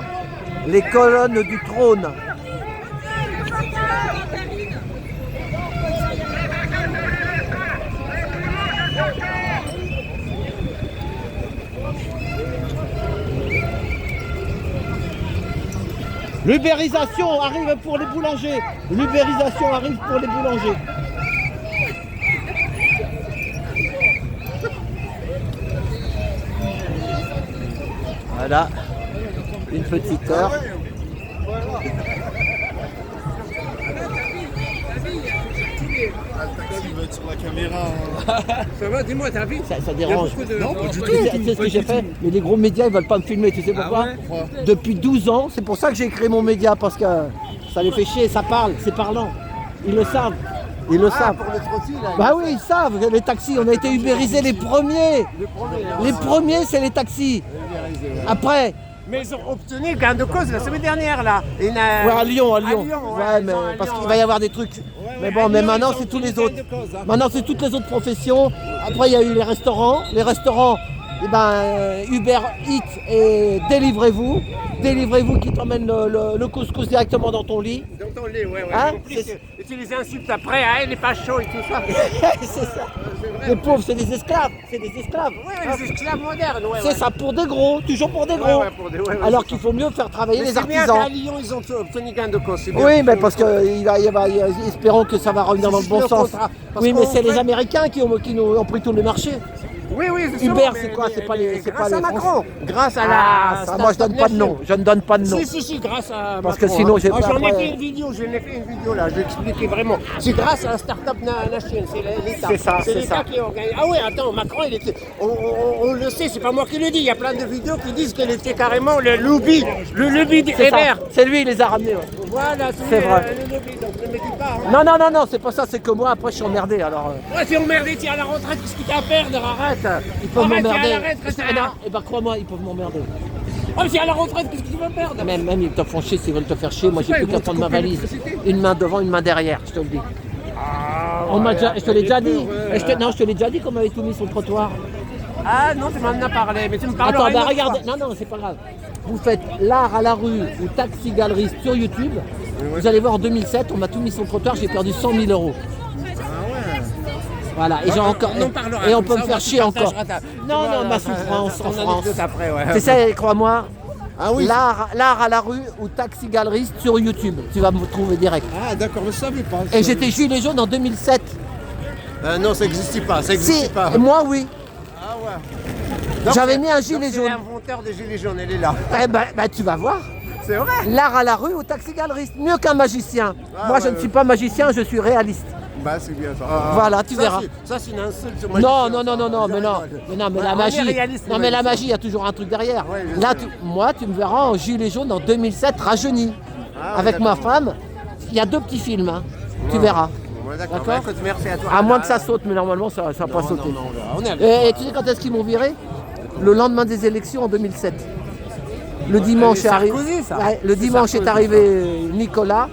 Les colonnes du trône. L'ubérisation arrive pour les boulangers. L'ubérisation arrive pour les boulangers. Voilà, une petite heure. Sur la caméra. Ça va, dis-moi, t'as vu? Ça dérange. Non, tu sais ce que j'ai fait? Mais les gros médias ils veulent pas me filmer, tu sais pourquoi? Depuis 12 ans, c'est pour ça que j'ai créé mon média, parce que ça les fait chier, ça parle, c'est parlant. Ils le savent. Ils le savent. Pour les trottis, là. Bah oui, ils savent, les taxis, on a été ubérisés les premiers. Les premiers, c'est les taxis. Après. Mais ils ont obtenu gain de cause la semaine dernière là. Ouais, à Lyon. Ouais, mais parce qu'il va y avoir des trucs. Mais bon, mais maintenant c'est tous les autres. Maintenant c'est toutes les autres professions. Après il y a eu les restaurants. Les restaurants, eh ben, Uber Eats et délivrez-vous. Délivrez-vous qui t'emmène le couscous directement dans ton lit. Dans ton lit, ouais. Hein, et tu les insultes après, hein, il est pas chaud et tout ça. C'est ça. Les pauvres, c'est des esclaves. C'est des esclaves. Ouais, les esclaves modernes, ouais. C'est ça, pour des gros, toujours pour des gros. Alors qu'il faut mieux faire travailler les artisans. Bien qu'à Lyon, ils ont obtenu gain de cause. Oui, mais parce que espérons que ça va revenir dans le bon sens. Oui, mais c'est les Américains qui ont pris tout le marché. Oui, Uber, c'est quoi? C'est pas les. Grâce à Macron. Grâce à la. Moi, je donne pas de nom. Je ne donne pas de nom. Si, grâce à Macron. Parce que sinon, j'ai pas. J'en ai fait une vidéo là, je vais expliquer vraiment. C'est grâce à la start-up nation, c'est l'État. C'est ça, c'est l'État qui organise. Ah oui, attends, Macron, il était. On le sait, c'est pas moi qui le dis. Il y a plein de vidéos qui disent qu'il était carrément le lobby. Le lobby des LR. C'est lui, il les a ramenés. Ouais. Voilà, c'est vrai. Le lobby, donc ne me dis pas. Hein. Non, c'est pas ça, c'est que moi, après, je suis emmerdé alors. Ouais, t'es emmerdé, t'es à la retraite, qu'est-ce que t'as à perdre? Arrête. Ils peuvent m'emmerder. Non, et ben crois-moi, ils peuvent m'emmerder. Oh, si à la retraite, qu'est-ce que tu vas perdre? Même ils te font chier s'ils veulent te faire chier. Moi, j'ai plus qu'à prendre ma valise. Une main devant, une main derrière, je te le dis. Je te l'ai déjà dit. Je te l'ai déjà dit qu'on m'avait tout mis sur le trottoir. Ah non, tu m'en as parlé, mais tu me parles. Attends, bah regarde. Non, c'est pas grave. Vous faites l'art à la rue ou taxi galeriste sur YouTube. Vous allez voir en 2007, on m'a tout mis sur le trottoir, j'ai perdu 100 000 €. Voilà, et j'ai encore. Et on peut me faire chier encore. Non, ma souffrance en France. C'est ça, crois-moi. Ah oui. L'art à la rue ou taxi galeriste sur YouTube. Tu vas me trouver direct. Ah d'accord, je savais pas. Et j'étais gilet jaune en 2007. Non, ça n'existe pas. Ça n'existe pas. Moi, oui. Ah ouais. J'avais mis un gilet jaune. L'inventeur des gilets jaunes, elle est là. Eh ben, tu vas voir. C'est vrai. L'art à la rue ou taxi galeriste. Mieux qu'un magicien. Moi, je ne suis pas magicien, je suis réaliste. Bah c'est bien ça. Voilà, tu verras. Ça c'est une insulte. Mais la magie. Non mais la magie, il y a toujours un truc derrière. Là, tu me verras en gilet jaune en 2007 rajeuni. Avec ma femme. Il y a 2 petits films. Hein. Tu verras. D'accord. Merci à toi. À moins que ça saute, mais normalement ça va pas sauter. Et tu sais quand est-ce qu'ils m'ont viré? Le lendemain des élections en 2007. Le dimanche est arrivé. Le dimanche est arrivé Nicolas.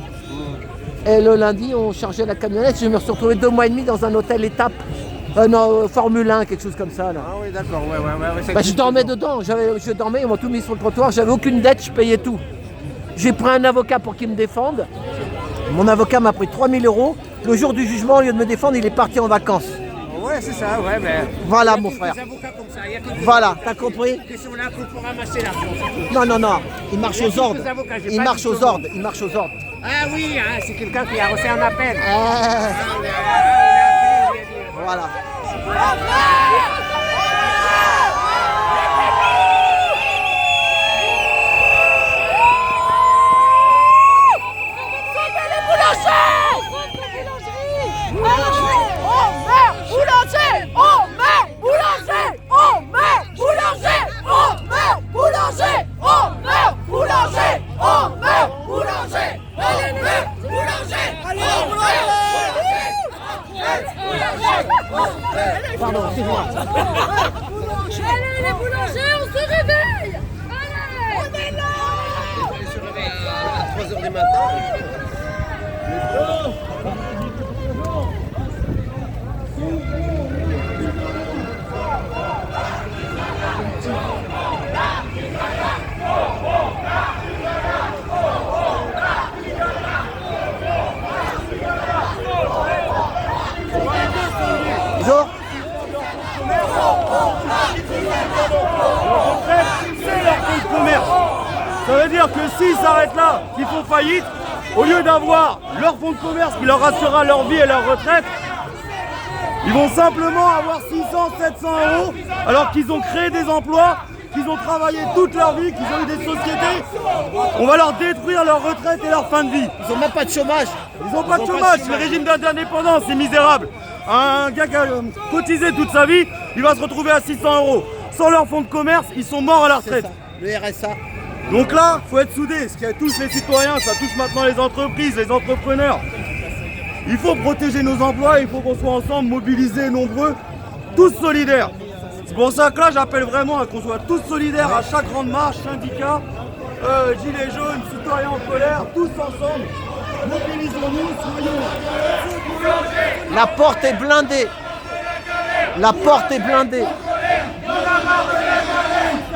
Et le lundi, on chargeait la camionnette. Je me suis retrouvé 2 mois et demi dans un hôtel étape. Formule 1, quelque chose comme ça. Là. Ah oui, d'accord. Ouais. Bah, je dormais dedans. Je dormais, ils m'ont tout mis sur le trottoir. J'avais aucune dette, je payais tout. J'ai pris un avocat pour qu'il me défende. Mon avocat m'a pris 3 000 €. Le jour du jugement, au lieu de me défendre, il est parti en vacances. Ouais, c'est ça, ouais, mais. Voilà, il y a mon que frère. des avocats comme ça, il y a que des Voilà, avocats t'as compris? qui sont là pour ramasser l'argent. Non, non, non, il marche Il y a aux ordres. quelques avocats, j'ai Il pas marche dit aux tout le monde. ordres, il marche aux ordres. Ah oui, hein, c'est quelqu'un qui a reçu un appel. Voilà. Pardon, excuse-moi. Allez les boulangers, on se réveille. Allez, on est là. On se réveille à 3h du matin. Bonjour. C'est leur fonds de commerce. Ça veut dire que s'ils s'arrêtent là, qu'ils font faillite, au lieu d'avoir leur fonds de commerce qui leur assurera leur vie et leur retraite, ils vont simplement avoir 600, 700 euros alors qu'ils ont créé des emplois, qu'ils ont travaillé toute leur vie, qu'ils ont eu des sociétés. On va leur détruire leur retraite et leur fin de vie. Ils n'ont même pas de chômage. Ils n'ont pas de chômage, c'est le régime d'indépendance, c'est misérable. Un gars qui a cotisé toute sa vie, il va se retrouver à 600 euros. Sans leur fonds de commerce, ils sont morts à la retraite. Le RSA. Donc là, il faut être soudés, ce qui touche les citoyens, ça touche maintenant les entreprises, les entrepreneurs. Il faut protéger nos emplois, il faut qu'on soit ensemble, mobilisés, nombreux, tous solidaires. C'est pour ça que là, j'appelle vraiment à qu'on soit tous solidaires à chaque grande marche, syndicats, gilets jaunes, citoyens en colère, tous ensemble. Mobilisons-nous, soyons. La porte est blindée. La porte est blindée.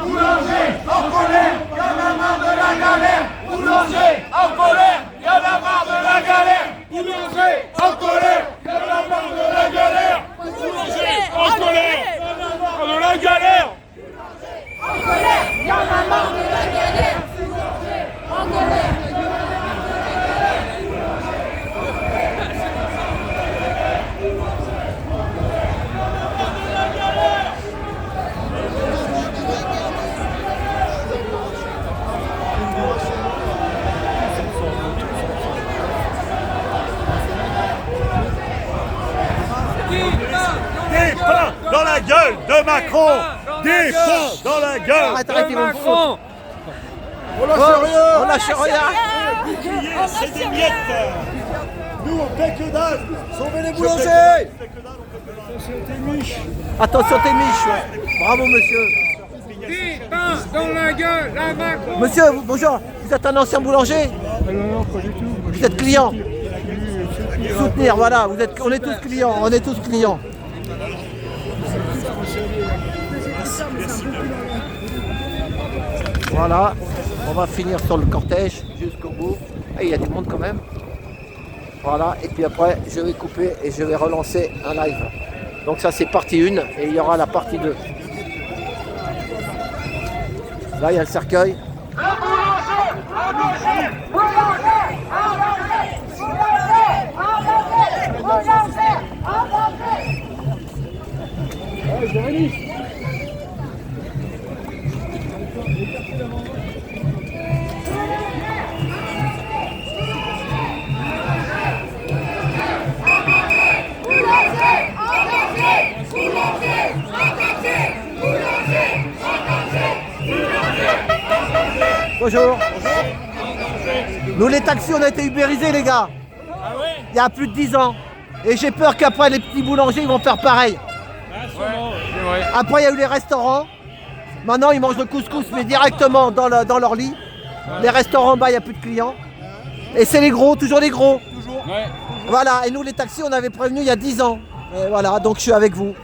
Boulanger en colère, y'en a marre de la galère. Boulanger en colère, y'en a marre de la galère. Boulanger en colère, y'en a marre de la galère. Boulanger en colère, y'en a marre de la galère. En colère, y'en a marre de la galère. Boulanger en colère. Des pains dans la gueule de Macron. Des pains dans la gueule de Macron. On lâche rien. On lâche rien. Bouclier, c'est des miettes. Nous, on fait que dalle. Sauvez les boulangers. Attention tes miches. Bravo monsieur. Des pains dans la gueule à Macron. Monsieur, bonjour. Vous êtes un ancien boulanger? Non, pas du tout. Vous êtes client. Soutenir, voilà. On est tous clients. On est tous clients. Voilà, on va finir sur le cortège jusqu'au bout. Et il y a du monde quand même. Voilà, et puis après je vais couper et je vais relancer un live. Donc ça c'est partie 1 et il y aura la partie 2. Là il y a le cercueil. Bonjour. Nous les taxis on a été ubérisés les gars. Il y a plus de 10 ans. Et j'ai peur qu'après les petits boulangers ils vont faire pareil. Après il y a eu les restaurants. Maintenant ils mangent le couscous mais directement dans leur lit. Les restaurants en bas il n'y a plus de clients. Et c'est les gros, toujours les gros. Voilà, et nous les taxis on avait prévenu il y a 10 ans. Et voilà, donc je suis avec vous.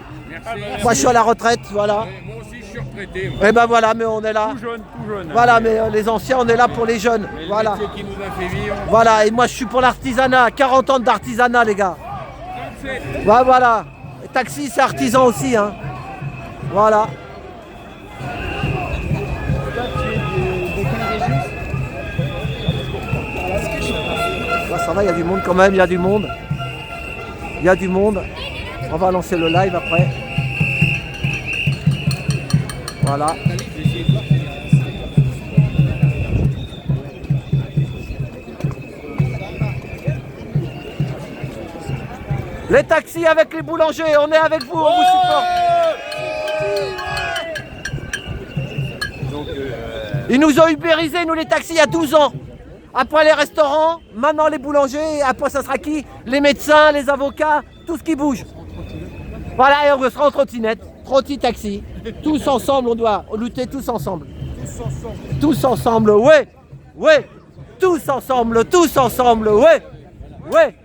Moi je suis à la retraite, voilà. Moi aussi je suis retraité. Et ben voilà, mais on est là. Tout jeune. Voilà, mais les anciens on est là pour les jeunes. Voilà. Le métier qui nous a fait vivre. Voilà, et moi je suis pour l'artisanat. 40 ans d'artisanat les gars. 27. Voilà. Et taxis, c'est artisan aussi. Hein. Voilà. Là, ça va, il y a du monde quand même, il y a du monde. Il y a du monde. On va lancer le live après. Voilà. Les taxis avec les boulangers, on est avec vous, on vous supporte. Ils nous ont ubérisés, nous les taxis, il y a 12 ans. Après les restaurants, maintenant les boulangers, après ça sera qui? Les médecins, les avocats, tout ce qui bouge. Voilà, et on sera en trottinette, trotти-taxi. Tous ensemble, on doit lutter tous ensemble. Tous ensemble, ouais, ouais. Tous ensemble, ouais, ouais.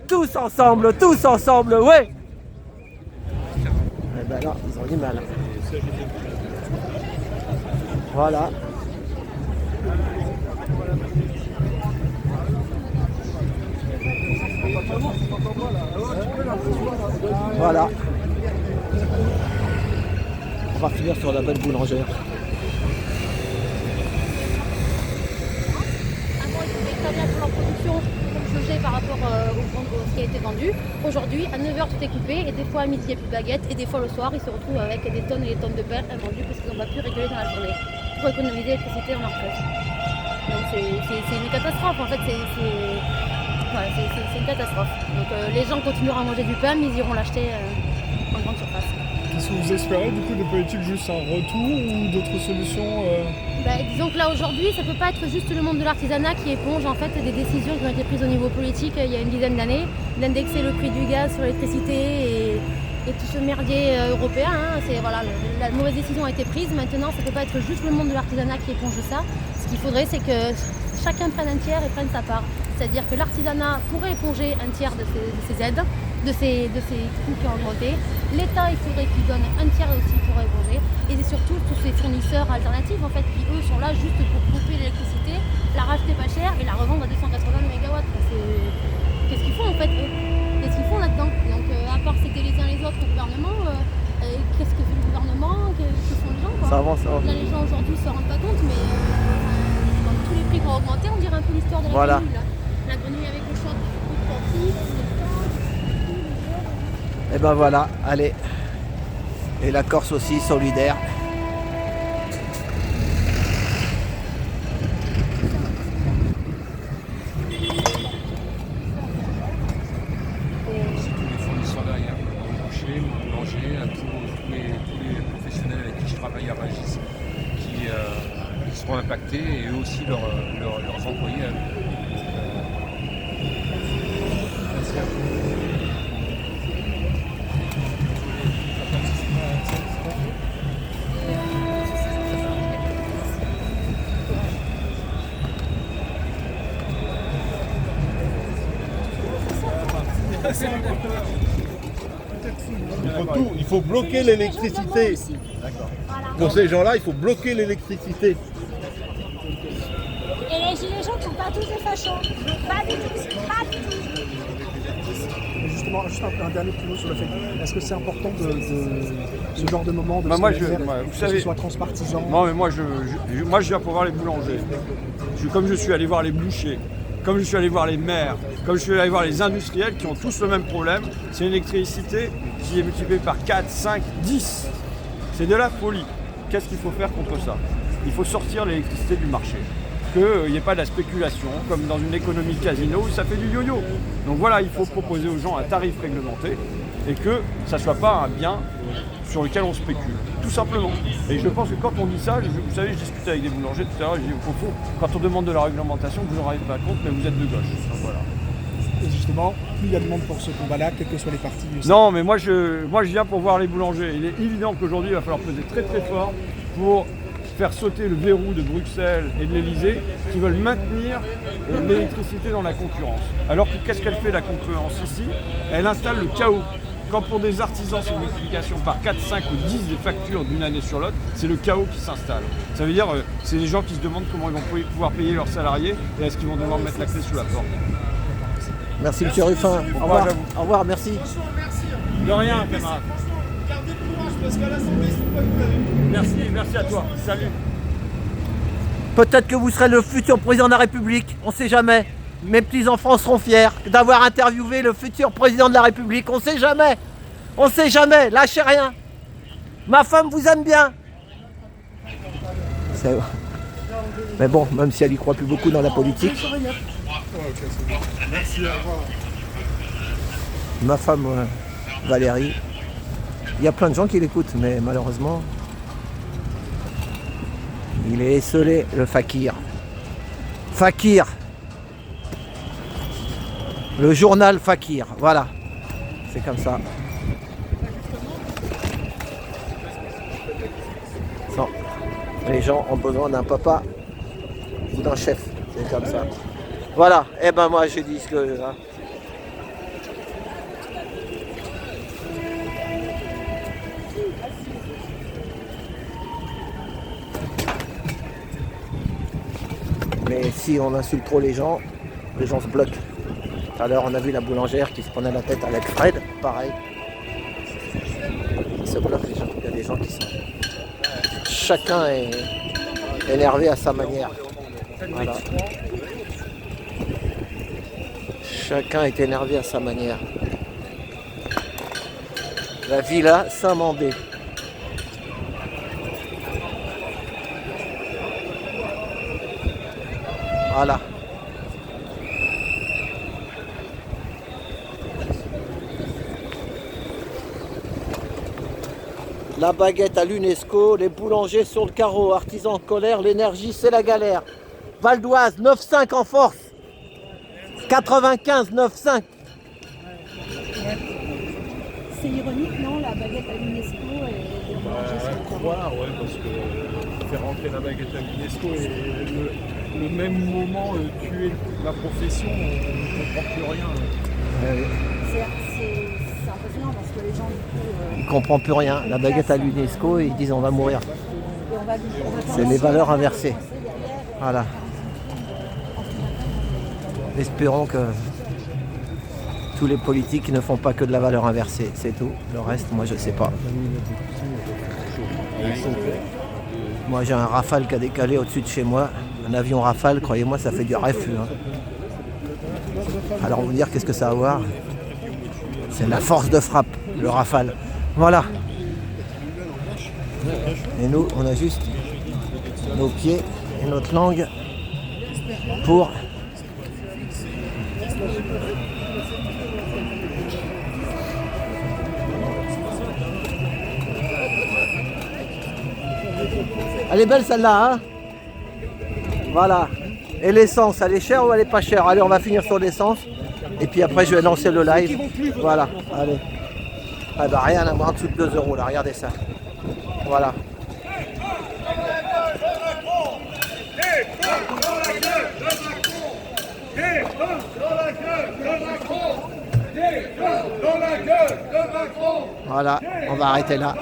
Tous ensemble, ouais. Eh ben là, ils ont du mal. Voilà. Voilà. On va finir sur la belle boulangère. Par rapport au ce qui a été vendu. Aujourd'hui, à 9h, tout est coupé, et des fois à midi, il n'y a plus de baguettes, et des fois le soir, ils se retrouvent avec des tonnes et des tonnes de pain invendus parce qu'ils n'ont pas pu réguler dans la journée pour économiser l'électricité en leur retraite. Donc c'est une catastrophe, en fait, c'est une catastrophe. Donc les gens continueront à manger du pain, mais ils iront l'acheter en grande surface. Qu'est-ce que vous espérez du coup de politique, juste un retour ou d'autres solutions Disons que là aujourd'hui, ça ne peut pas être juste le monde de l'artisanat qui éponge en fait des décisions qui ont été prises au niveau politique il y a une dizaine d'années, d'indexer le prix du gaz sur l'électricité et tout ce merdier européen. Hein. Voilà, la mauvaise décision a été prise. Maintenant, ça ne peut pas être juste le monde de l'artisanat qui éponge ça. Ce qu'il faudrait, c'est que chacun prenne un tiers et prenne sa part. C'est-à-dire que l'artisanat pourrait éponger un tiers de ses aides, de ces coûts qui ont augmenté. L'État, il faudrait qu'il donne un tiers aussi pour éponger. Et c'est surtout tous ces fournisseurs alternatifs en fait, qui eux sont là juste pour couper l'électricité, la racheter pas cher et la revendre à 280 MW. Qu'est-ce qu'ils font en fait eux? Qu'est-ce qu'ils font là-dedans? Donc à part c'était les uns les autres au gouvernement, qu'est-ce que fait le gouvernement? Que font les gens quoi? Ça avance, ça avance. Là les gens aujourd'hui se rendent pas compte, mais dans tous les prix qui ont augmenté, on dirait un peu l'histoire de la grenouille. Là. La grenouille avec le choc, le profit, Et ben voilà, allez. Et la Corse aussi, solidaire. C'est tous les fournisseurs derrière, mon boucher, mon boulanger, tous les professionnels avec qui je travaille à Ragis qui seront impactés et eux aussi leurs employés. Merci à vous. Il faut bloquer l'électricité. Pour ces gens-là, il faut bloquer l'électricité. Et les gilets jaunes ne sont pas tous des fachos. Pas du tout, pas du tout. Justement, juste un dernier petit mot sur le fait. Est-ce que c'est important de ce genre de moment de vous que savez, ce soit transpartisan? Non, mais moi je viens pour voir les boulangers. Comme je suis allé voir les bouchers, comme je suis allé voir les maires, comme je suis allé voir les industriels qui ont tous le même problème, c'est une électricité qui est multipliée par 4, 5, 10. C'est de la folie. Qu'est-ce qu'il faut faire contre ça? Il faut sortir l'électricité du marché. Qu'il n'y ait pas de la spéculation, comme dans une économie casino où ça fait du yo-yo. Donc voilà, il faut proposer aux gens un tarif réglementé et que ça ne soit pas un bien sur lequel on spécule, tout simplement. Et je pense que quand on dit ça, vous savez, je discutais avec des boulangers tout à l'heure, je dis au fond, quand on demande de la réglementation, vous n'en rendez pas compte, mais vous êtes de gauche. Donc voilà. Et justement, plus il y a de monde pour ce combat-là, quels que soient les partis. Non, mais moi je viens pour voir les boulangers. Il est évident qu'aujourd'hui, il va falloir peser très très fort pour faire sauter le verrou de Bruxelles et de l'Elysée qui veulent maintenir l'électricité dans la concurrence. Alors que qu'est-ce qu'elle fait la concurrence ici? Elle installe le chaos. Quand pour des artisans c'est une multiplication par 4, 5 ou 10 des factures d'une année sur l'autre, c'est le chaos qui s'installe. Ça veut dire c'est des gens qui se demandent comment ils vont pouvoir payer leurs salariés et est-ce qu'ils vont devoir mettre la clé sous la porte. Merci M. Ruffin. Au revoir, merci. De rien, camarade. Merci à toi. Salut. Peut-être que vous serez le futur président de la République, on ne sait jamais. Mes petits-enfants seront fiers d'avoir interviewé le futur président de la République, on ne sait jamais. On ne sait jamais, lâchez rien. Ma femme vous aime bien. Mais bon, même si elle y croit plus beaucoup dans la politique. Ma femme, Valérie, il y a plein de gens qui l'écoutent, mais malheureusement, il est esselé, le fakir. Fakir. Le journal Fakir, voilà. C'est comme ça. Non. Les gens ont besoin d'un papa ou d'un chef. C'est comme ça. Voilà. Et ben moi je dis ce que... Hein. Mais si on insulte trop les gens se bloquent. Tout à l'heure on a vu la boulangère qui se prenait la tête avec Fred, pareil. Ils se bloquent les gens. Il y a des gens qui sont... Chacun est énervé à sa manière. Voilà. Chacun est énervé à sa manière. La Villa Saint-Mandé. Voilà. La baguette à l'UNESCO, les boulangers sur le carreau, artisans en colère, l'énergie c'est la galère. Val d'Oise, 9,5 en force. 95, 9,5. C'est ironique, non, la baguette à l'UNESCO et les boulangers sur le carreau. Ouais, parce que faire rentrer la baguette à l'UNESCO et le même moment tuer la profession, on ne comprend plus rien. C'est impressionnant parce que les gens du coup... Ils ne comprennent plus rien. La baguette à l'UNESCO, ils disent on va mourir. C'est les valeurs inversées. Voilà. Espérons que tous les politiques ne font pas que de la valeur inversée. C'est tout. Le reste, moi je sais pas. Moi j'ai un Rafale qui a décalé au-dessus de chez moi. Un avion Rafale, croyez-moi, ça fait du refus. Hein. Alors vous dire qu'est-ce que ça va avoir? C'est la force de frappe, le Rafale. Voilà. Et nous, on a juste nos pieds et notre langue pour elle est belle celle-là, hein? Voilà. Et l'essence, elle est chère ou elle est pas chère? Allez, on va finir sur l'essence. Et puis après, je vais lancer le live. Voilà, allez. Ah bah rien à voir en dessous de 2 € là, regardez ça. Voilà. Voilà, on va arrêter là.